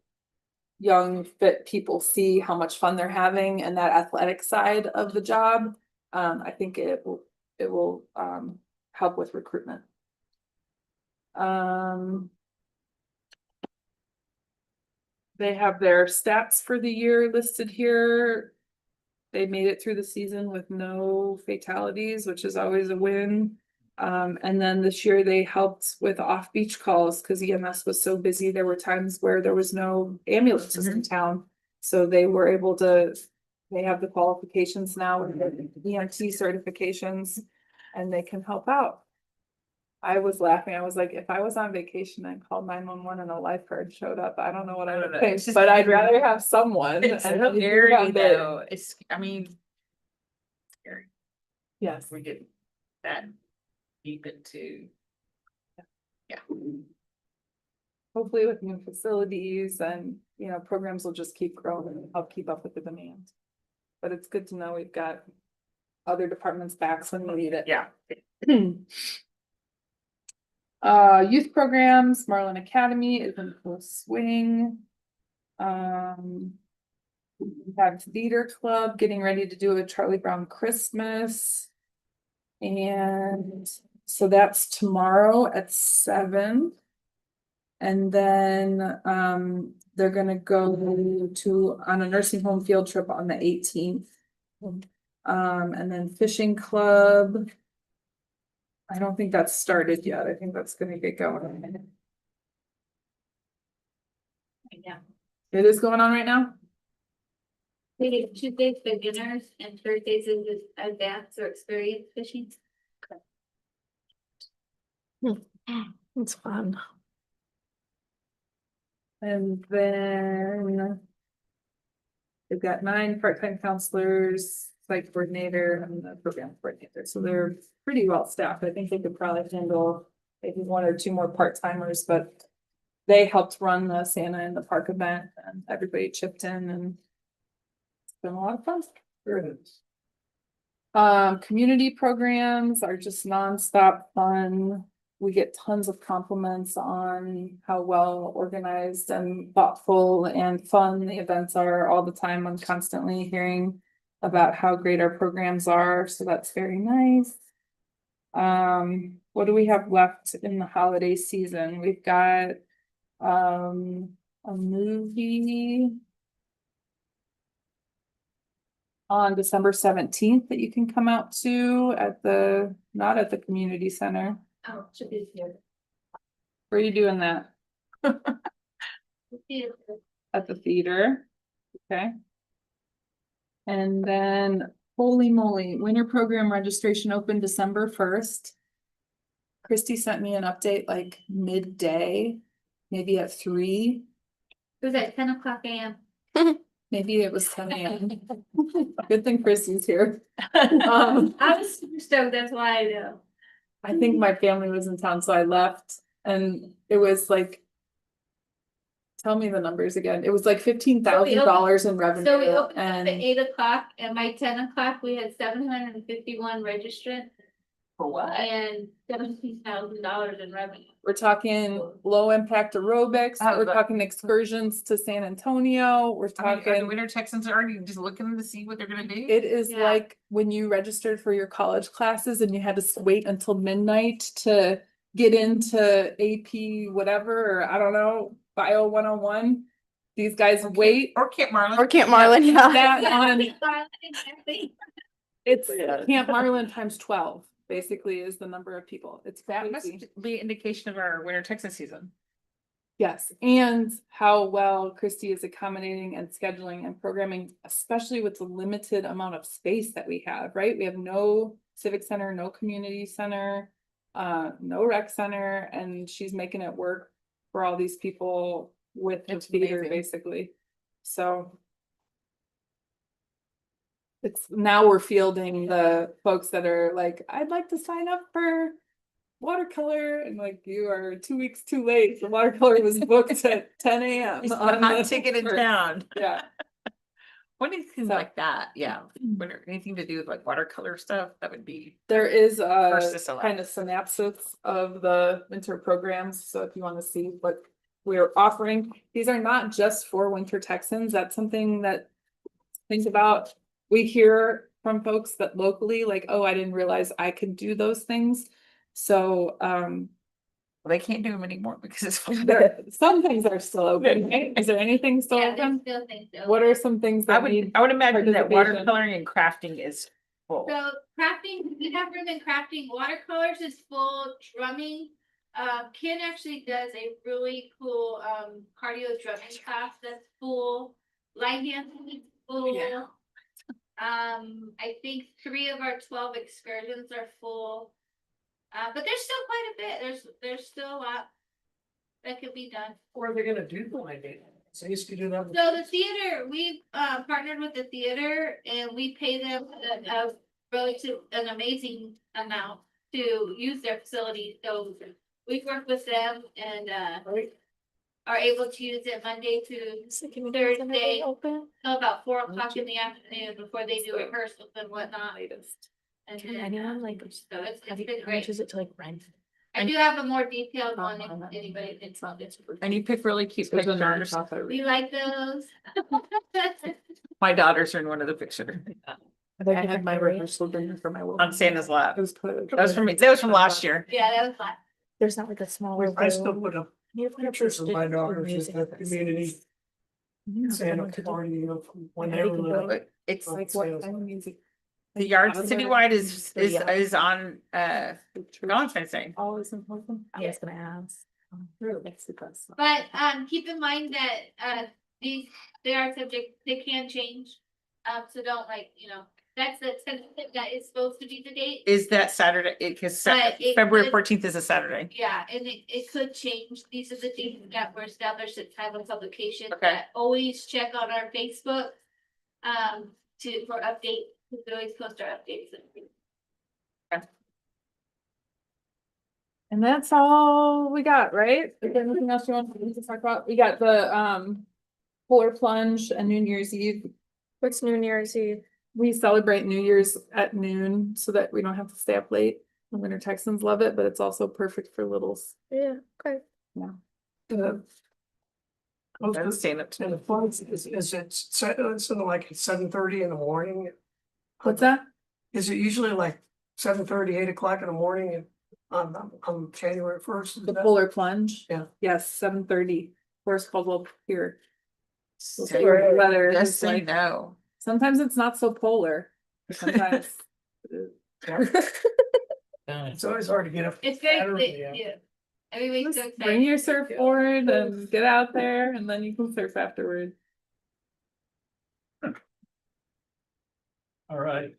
young fit people see how much fun they're having and that athletic side of the job. I think it will help with recruitment. They have their stats for the year listed here. They made it through the season with no fatalities, which is always a win. And then this year they helped with off-beach calls because EMS was so busy. There were times where there was no ambulances in town. So they were able to, they have the qualifications now with the EMT certifications and they can help out. I was laughing. I was like, if I was on vacation and called 911 and a lifeguard showed up, I don't know what I would think, It's just- but I'd rather have someone. It's and so they do scary have it. though. It's, I mean. Scary. Yes. We get that deep into. Yeah. Hopefully with new facilities and, programs will just keep growing and help keep up with the demand. But it's good to know we've got other departments backs when we need it. Yeah. Youth programs, Marlin Academy is in full swing. We have theater club getting ready to do a Charlie Brown Christmas. And so that's tomorrow at 7. And then they're gonna go on a nursing home field trip on the 18th. And then fishing club. I don't think that's started yet. I think that's gonna get going. Yeah. It is going on right now? Maybe Tuesdays beginners and Thursdays is advanced or experienced fishing. It's fun. And then they've got 9 part-time counselors, site coordinator, and the program coordinator. So they're pretty well staffed. I think they could probably handle maybe 1 or 2 more part-timers, but they helped run the Santa in the Park event and everybody chipped in and it's been a lot of fun. Community programs are just nonstop fun. We get tons of compliments on how well organized and thoughtful and fun the events are all the time. I'm constantly hearing about how great our programs are, so that's very nice. What do we have left in the holiday season? We've got a movie on December 17th that you can come out to at not at the community center. Oh, should be here. Where are you doing that? Yeah. At the theater, okay? And then, holy moly, winter program registration opened December 1st. Christy sent me an update like midday, maybe at 3, It was at 10 o'clock AM. maybe it was 10 AM. Good thing Christy's here. Um, I was super stoked, that's why I know. I think my family was in town, so I left and it was like. Tell me the numbers again. It was like $15,000 in revenue So we opened up and. at 8 o'clock and by 10 o'clock, we had 751 registrants For what? and $17,000 in revenue. We're talking low impact aerobics, Oh, we're but- talking excursions to San Antonio, we're I mean, are the talking. Winter Texans already just looking to see what they're gonna do? It is Yeah. like when you registered for your college classes and you had to wait until midnight to get into AP whatever, or I don't know, Bio 101. These guys wait. Or Camp Marlin. Or Camp Marlin, yeah. That on, Exactly. it's Yeah. Camp Marlin times 12, basically is the number of people. It's That crazy. must be an indication of our Winter Texas season. Yes, and how well Christy is accommodating and scheduling and programming, especially with the limited amount of space that we have, right? We have no civic center, no community center, no rec center, and she's making it work for all these people with the It's theater, amazing. basically. So it's now we're fielding the folks that are like, I'd like to sign up for watercolor, and like, you are 2 weeks too late. The watercolor was booked at 10 AM. It's the on hot the ticket in first. town. Yeah, Anything So- like that, yeah. Winter, anything to do with like watercolor stuff, that would be. there is First a to select. kind of synopsis of the winter programs, so if you want to see what we're offering, these are not just for Winter Texans, that's something that think about. We hear from folks that locally, like, oh, I didn't realize I could do those things. So, Well, they can't do them anymore because it's. some things are still open, right? Is there anything still Yeah, there's open? still things open. What are some things I that would, need? I would imagine that participation? watercoloring and crafting is full. So crafting, we have room in crafting, watercolors is full, drumming. Ken actually does a really cool, cardio drumming class that's full, line dancing is full. Yeah. I think 3 of our 12 excursions are full. But there's still quite a bit, there's still a lot that could be done. Or are they gonna do the line date? So you used to do that. with- So the theater, we've partnered with the theater and we pay them an amazing amount to use their facility. So we work with them and Right? are able to use it Monday to Thursday, till about 4 o'clock in the afternoon before they do rehearsals and whatnot. And Can then, anyone like, so it's have you, been how great. much is it to like rent? I do have a more detailed one if anybody thinks about it. And you pick really cute There's a pictures. nonprofit. You like those? My daughters are in one of the pictures I had my rehearsal dinner for my. on Santa's lap. It was totally. That was from me, that was from last year. Yeah, that was fun. There's not like a smaller. I still room. put up You have, like, pictures of posted my for daughters music in the lessons. community You have Santa someone to do- party, you know, from when Yeah, they they were can go little. But It's, Like what kind of music? the yard Like, citywide is Yeah. is on Valentine's Day. Always important. I was gonna ask. That's the best. But keep in mind that they are subject, they can change. So don't that's the tentative that is supposed to be the date. Is that Saturday? Because But it February could- 14th is a Saturday. Yeah, and it could change. These are the dates that were established at time of publication. Okay. That always check on our Facebook for updates. We always post our updates. And that's all we got, right? Is there anything else you want to talk about? We got the polar plunge and New Year's Eve. What's New Year's Eve? We celebrate New Year's at noon so that we don't have to stay up late. The Winter Texans love it, but it's also perfect for littles. Yeah, okay. Yeah. I'm staying up And the to. flights, is it set, it's like 7:30 in the morning? What's that? Is it usually like 7:30, 8 o'clock in the morning and on January 1st? The polar plunge? Yeah. Yes, 7:30. Forest Caldwell Pier. Say- Weather Just is say like, no. sometimes it's not so polar. Sometimes. It's always hard to get up. It's very, Saturday, quick, yeah. yeah. Everybody's so Just bring excited. your surfboard and get out there and then you can surf afterward. All right.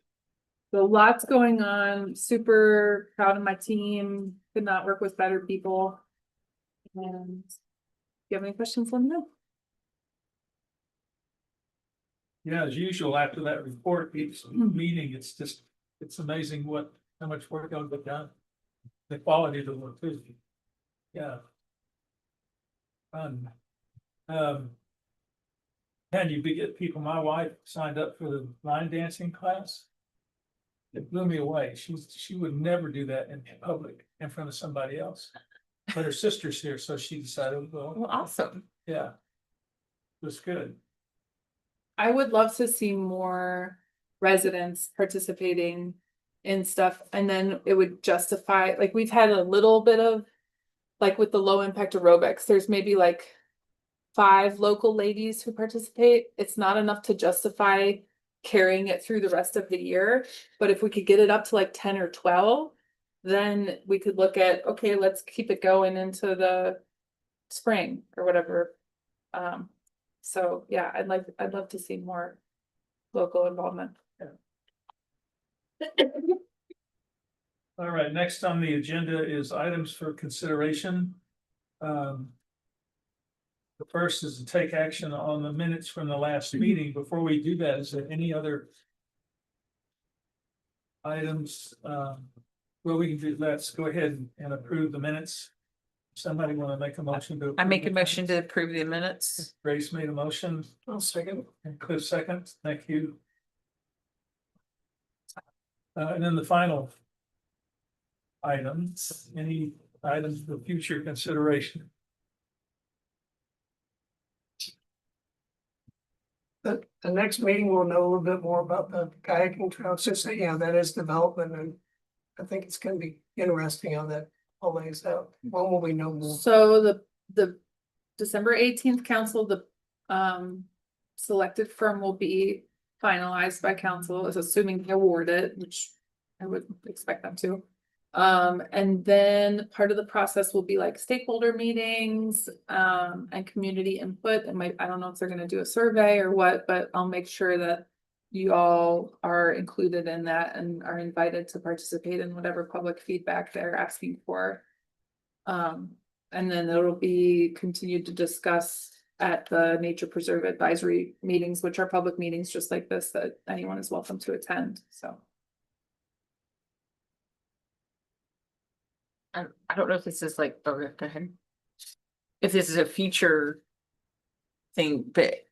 So lots going on, super proud of my team, could not work with better people. And if you have any questions, let me know. Yeah, as usual, after that report, each meeting, it's amazing how much work y'all get done. The quality of the work too. Yeah. Fun. And you get people, my wife signed up for the line dancing class. It blew me away. She would never do that in public in front of somebody else. But her sister's here, so she decided, well, Well, awesome. yeah. It was good. I would love to see more residents participating in stuff and then it would justify, like, we've had a little bit of. Like with the low impact aerobics, there's maybe like 5 local ladies who participate. It's not enough to justify carrying it through the rest of the year. But if we could get it up to like 10 or 12, then we could look at, okay, let's keep it going into the spring or whatever. So yeah, I'd love to see more local involvement. All right, next on the agenda is items for consideration. The first is to take action on the minutes from the last meeting. Before we do that, is there any other items? Well, we can do, let's go ahead and approve the minutes. Somebody want to make a motion to? I make a approve the motion to minutes? approve the minutes. Grace made a motion I'll second. and Cliff second. Thank you. And then the final items, any items for future consideration? The next meeting, we'll know a little bit more about the kayaking trail, since, that is development, and I think it's gonna be interesting how that all lays out. When will we know more? So the December 18th council, the selected firm will be finalized by council, is assuming they award it, which I would expect them to. And then part of the process will be like stakeholder meetings, and community input. And I don't know if they're gonna do a survey or what, but I'll make sure that you all are included in that and are invited to participate in whatever public feedback they're asking for. And then it'll be continued to discuss at the Nature Preserve Advisory meetings, which are public meetings just like this, that anyone is welcome to attend, so. I don't know if this is like, oh, go ahead. If this is a future thing, but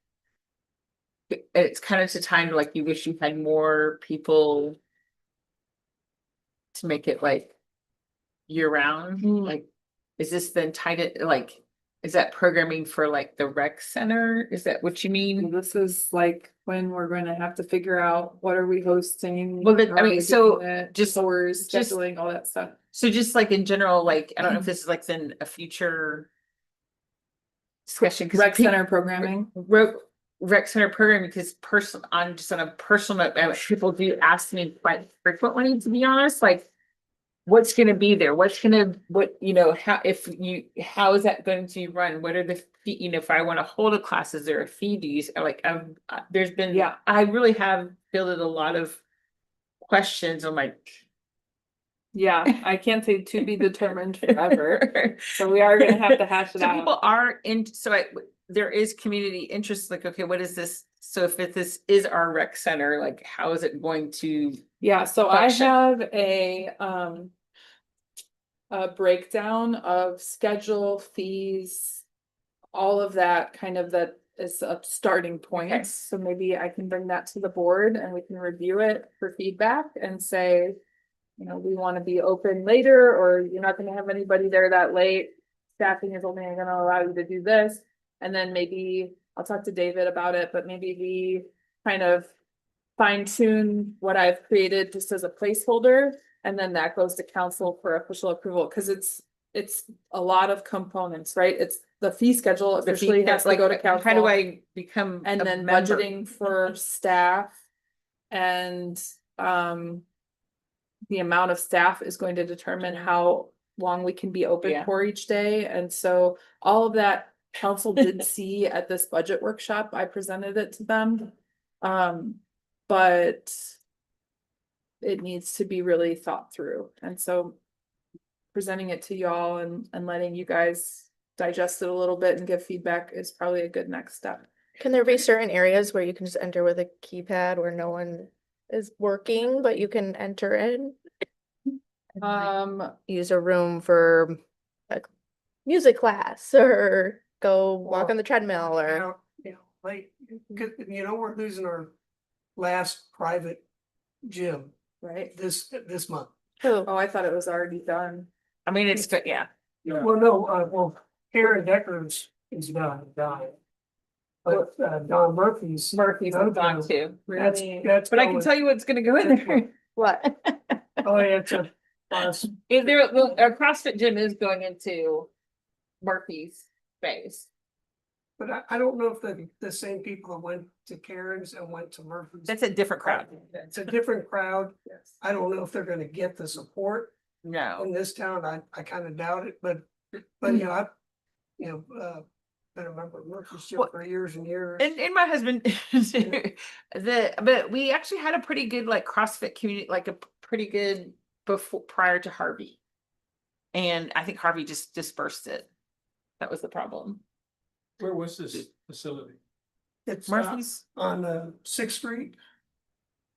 it's kind of the time like you wish you had more people to make it like year round, like, is this then tied it, like, is that programming for like the rec center? Is that what you mean? This is like when we're gonna have to figure out what are we hosting. Well, then, how I are mean, we so doing it, just- hours, just- scheduling, all that stuff. So just like in general, like, I don't know if this is like then a future discussion. 'cause Rec peop- center programming. Rec center program, because on a personal note, people do ask me quite frequently, to be honest, like. What's gonna be there? How is that going to run? What are the fee, if I wanna hold a class, is there a fee? Do you, like, there's been. Yeah. I really have fielded a lot of questions. I'm like. Yeah, I can't say to be determined forever, so we are gonna have to hash it So people out. are in, there is community interest, like, okay, what is this? So if this is our rec center, like, how is it going to? Yeah, so I function. have a breakdown of schedule, fees, all of that, kind of that is a starting point. Okay. So maybe I can bring that to the board and we can review it for feedback and say, we want to be open later, or you're not gonna have anybody there that late. Staffing is only gonna allow you to do this. And then maybe I'll talk to David about it, but maybe we kind of fine tune what I've created just as a placeholder. And then that goes to council for official approval, because it's a lot of components, right? It's the fee schedule The fee- officially has to like, go to council. How do I become? And a then member? budgeting for staff and the amount of staff is going to determine how long we can be open Yeah. for each day. And so all of that council did see at this budget workshop. I presented it to them. But it needs to be really thought through. And so presenting it to y'all and letting you guys digest it a little bit and give feedback is probably a good next step. Can there be certain areas where you can just enter with a keypad where no one is working, but you can enter in? Use a room for like music class or go walk Well, on the treadmill or, Like, 'cause, we're losing our last private gym right? this month. oh, Oh, I thought it was already done. I mean, it's good, yeah. Yeah. Well, no, Karen Decker's is dying. But, Don Murphy's. Murphy's Okay. gone too. Really? That's But I can going- tell you what's gonna go in there. what? Oh, yeah, it's a bus. Is there, a CrossFit gym is going into Murphy's space. But I don't know if the same people that went to Karen's and went to Murphy's. That's a different crowd. It's a different crowd. Yes. I don't know if they're gonna get the support No. in this town. I kind of doubt it, but been a member of Murphy's gym Well, for years and years. And my husband, but we actually had a pretty good like CrossFit community, like a pretty good before, prior to Harvey. And I think Harvey just dispersed it. That was the problem. Where was this facility? It's Murphy's, on Sixth Street.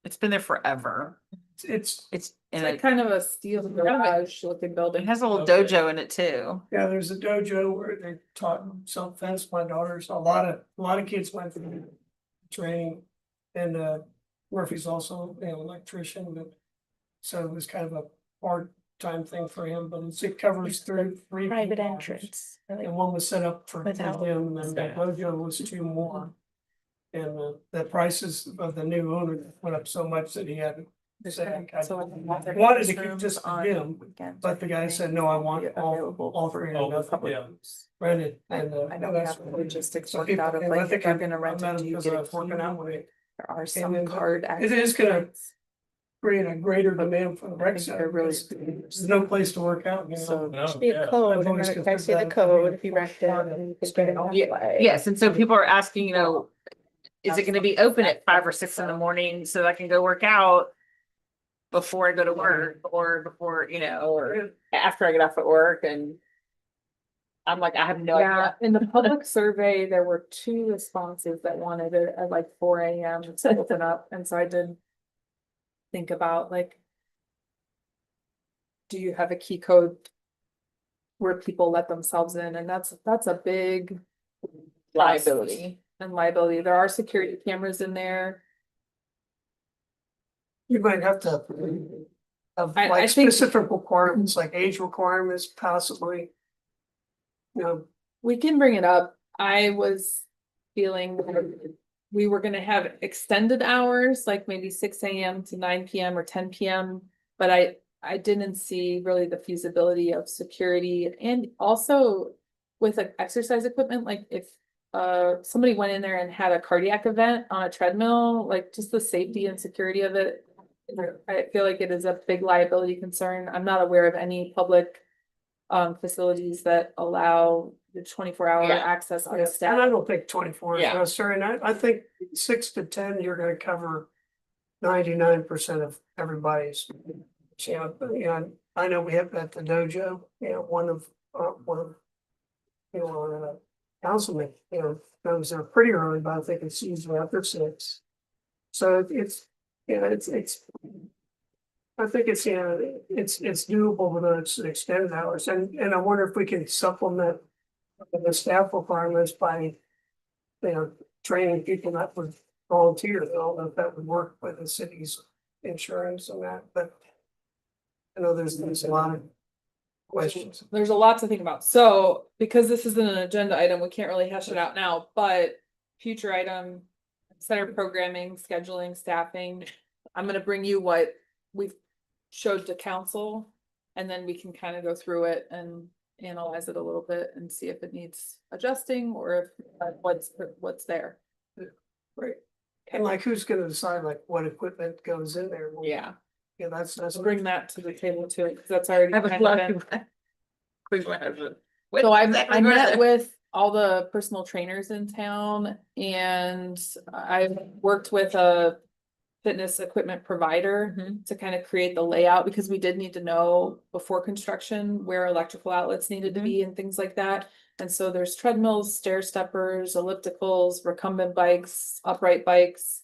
it's been there forever. It's, It's, It's and like it kind of a steel garage looking building. has a little Okay. dojo in it too. yeah, there's a dojo where they taught self-defense. My daughters, a lot of kids went through training. And Murphy's also an electrician, but so it was kind of a part-time thing for him, but it covers three Private people. entrance. And one was set up for Without him, and the staff. dojo was two more. And the prices of the new owner went up so much that he had to say, I wanted to keep just the gym, but the guy said, no, I want all three of them Yeah. rented. And I know we have the logistics so worked people out of came, like I if think you're gonna rent I met it, do him you 'cause get I a was working out with it. There are then some card. it is gonna access create a greater demand for the rec think they're center. really- because There's no place to work out, So- No, Should be a yeah. code, I've and always then I considered see the that to be code a if you rent it, part of and you can get it that Yeah, way. yes, and so people are asking, is it gonna be open at 5 or 6 in the morning so that I can go work out before I go to work or before, or after I get off at work and I'm like, I have no Yeah, idea. in the public survey, there were 2 responses that wanted it at like 4 AM to open up, and so I did. Think about like. Do you have a key code? Where people let themselves in, and that's a big. Liability. And liability, there are security cameras in there. You might have to have I like think- specific requirements, like age requirements possibly. We can bring it up. I was feeling that we were gonna have extended hours, like maybe 6 AM to 9 PM or 10 PM. But I didn't see really the feasibility of security and also with like exercise equipment, like if somebody went in there and had a cardiac event on a treadmill, like just the safety and security of it. I feel like it is a big liability concern. I'm not aware of any public facilities that allow the 24-hour Yeah. access on And I staff. don't think 24 is Yeah. necessary, and I think 6 to 10, you're gonna cover 99% of everybody's. I know we have at the dojo, one of our councilmen, goes there pretty early, but I think it's usually after 6. So it's I think it's doable, but it's extended hours, and I wonder if we can supplement the staff requirements by, training people that would volunteer. I don't know if that would work with the city's insurance and that, but I know there's a lot of questions. There's a lot to think about. So because this isn't an agenda item, we can't really hash it out now, but future item. Center programming, scheduling, staffing. I'm gonna bring you what we've showed to council. And then we can kind of go through it and analyze it a little bit and see if it needs adjusting or if what's there. Right. And like, who's gonna decide like what equipment goes in there? Yeah. Yeah, that's, Let's bring that to the table too, because that's already I have a kind lot of of. been. Quick, my husband. So I Exactly I what met said. with all the personal trainers in town and I've worked with a fitness equipment provider Mhm. to kind of create the layout because we did need to know before construction where electrical outlets needed to be and things like that. And so there's treadmills, stair steppers, ellipticals, recumbent bikes, upright bikes.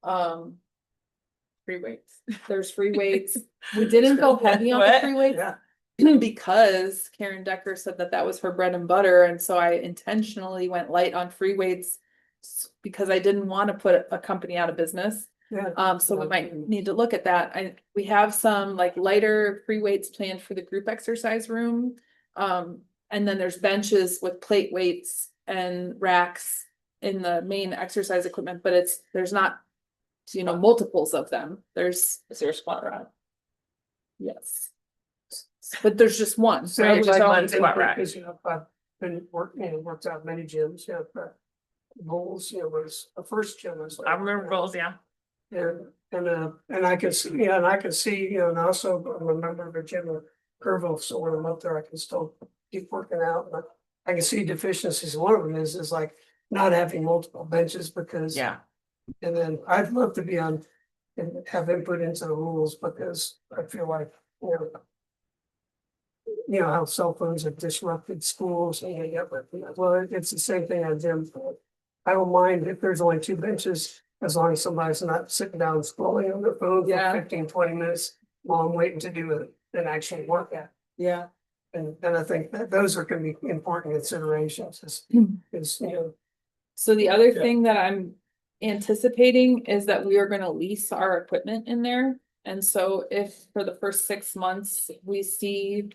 Free weights. There's free weights. We didn't go heavy on the What? free weights. Yeah, Because Karen Decker said that that was her bread and butter, and so I intentionally went light on free weights. Because I didn't want to put a company out of business, yeah. so we might need to look at that, we have some like lighter free weights planned for the group exercise room. And then there's benches with plate weights and racks in the main exercise equipment, but there's not. Multiples of them, Is there a squat rack? yes. But there's just one. So right? it's like So- one squat rack. Because, I've been worked out many gyms, goals, was the first gym was. I remember goals, yeah. And I can see, and I can see, and also I'm a member of a gym in Kerrville, so when I'm up there, I can still keep working out, but I can see deficiencies. One of them is like not having multiple benches because. Yeah. And then I'd love to be on and have input into the rules because I feel like, how cell phones have disrupted schools and well, it's the same thing on gym. I don't mind if there's only 2 benches, as long as somebody's not sitting down scrolling on their phone for Yeah. 15-20 minutes while I'm waiting to do an actual workout. Yeah. And I think that those are gonna be important considerations is. So the other thing that I'm anticipating is that we are gonna lease our equipment in there. And so if for the first 6 months, we see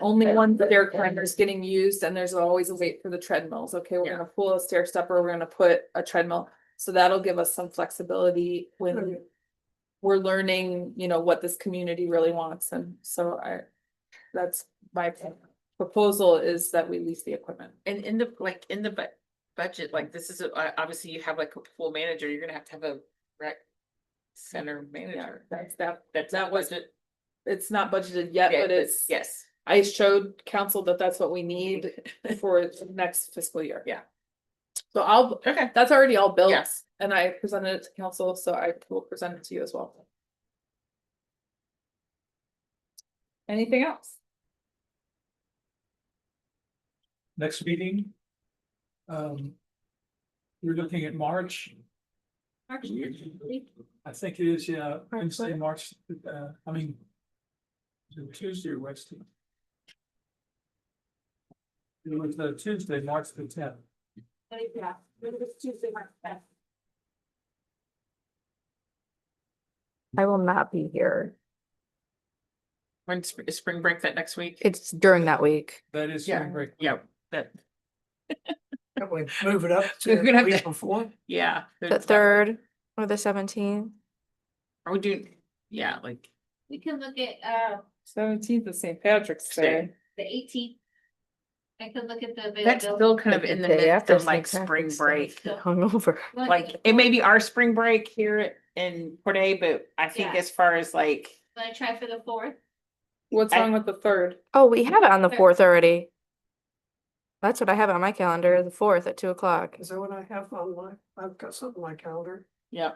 only one stair climber is getting used and there's always a wait for the treadmills. Okay, we're Yeah. gonna pull a stair stepper, we're gonna put a treadmill. So that'll give us some flexibility when we're learning, what this community really wants. And so that's my proposal is that we lease the equipment. And in the budget, like this is, obviously you have like a pool manager, you're gonna have a rec center Yeah, manager. that That was, budget. it's not budgeted yet, Yeah, but it's. yes. I showed council that that's what we need for the next fiscal year. Yeah. So Okay. that's already all built. Yes. And I presented it to council, so I will present it to you as well. Anything else? Next meeting. We're looking at March. I think it is, yeah, March Wednesday, what? March, is it Tuesday or Wednesday? It was Tuesday, March the 10th. I will not be here. When is spring break that next week? It's during that week. That is Yeah. spring break. Yeah, that, That way, move it up to We're gonna the have week to- before. yeah. The there's- 3rd or the 17th. Are we doing, yeah, like, We can look at 17th is St. Patrick's Day. the 18th. I could look at the that's availability. still kind of in the day midst after of like St. spring Patrick's Day. break. So- Hungover. Like, it may be our spring break here in Port A, but I think Yeah. as far as like, Wanna try for the 4th? What's I- wrong with the 3rd? Oh, we have it on the Third. 4th already. That's what I have on my calendar, the 4th at 2 o'clock. Is that what I have on I've got something on my calendar. yeah.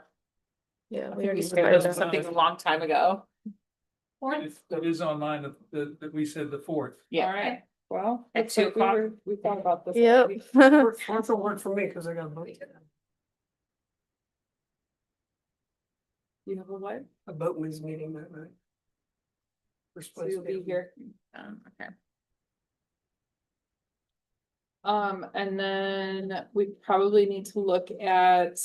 Yeah. I we think already we started scheduled that. something a long time ago. It is online that we said the 4th. Yeah. All right, well. At looks 2 like we thought about this. Yep. already. Fourth will work for me because I got a boat, You have a what? a boatman's meeting that night. We're So supposed you'll to be here. Okay. And then we probably need to look at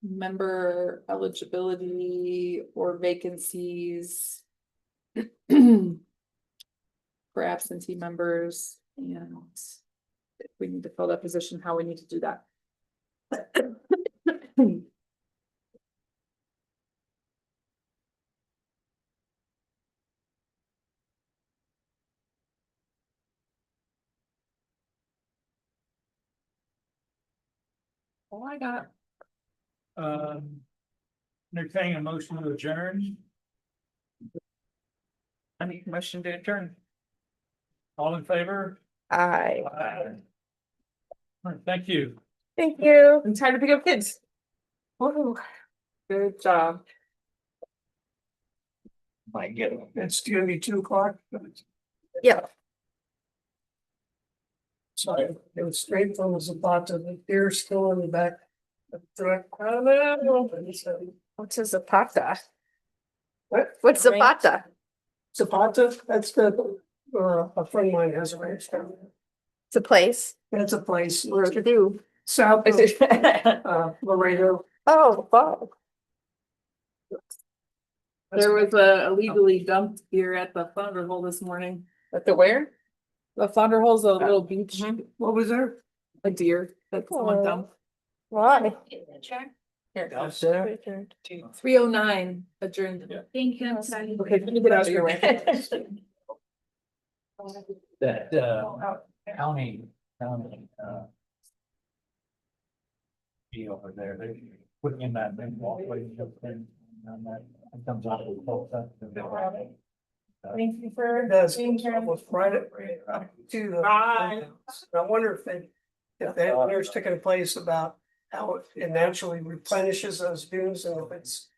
member eligibility or vacancies for absentee members, and if we need to fill that position, how we need to do that. Oh, I got. Um, Entertaining a motion to adjourn. I need a motion to adjourn. All in favor? I, Aye. All right, thank you. thank you. I'm tired to pick up kids. Woohoo. Good job. Might get them. It's gonna be 2 o'clock. Yeah. Sorry, it was straight from the Zapata, the deer still in the back. I don't know, but it's, What's a Zapata? What? What's Zapata? Zapata, that's the, a friend of mine has a ranch down there. It's a place. That's a place Where to do? south of, Laredo. Oh, wow. There was a illegally dumped deer at the Thunder Hole this morning. At the where? The Thunder Hole's a little beach, What was there? a deer that someone Oh. dumped. Why? Here. Out there? 309 adjourned. Thank you, I'm sorry. Okay, can you get out of your way? That, county, be over there, they putting in that big walkway, and that comes out of the whole thing. Thank you for Does being here. was right to the. I wonder if that there's taking place about how it naturally replenishes those dunes and if it's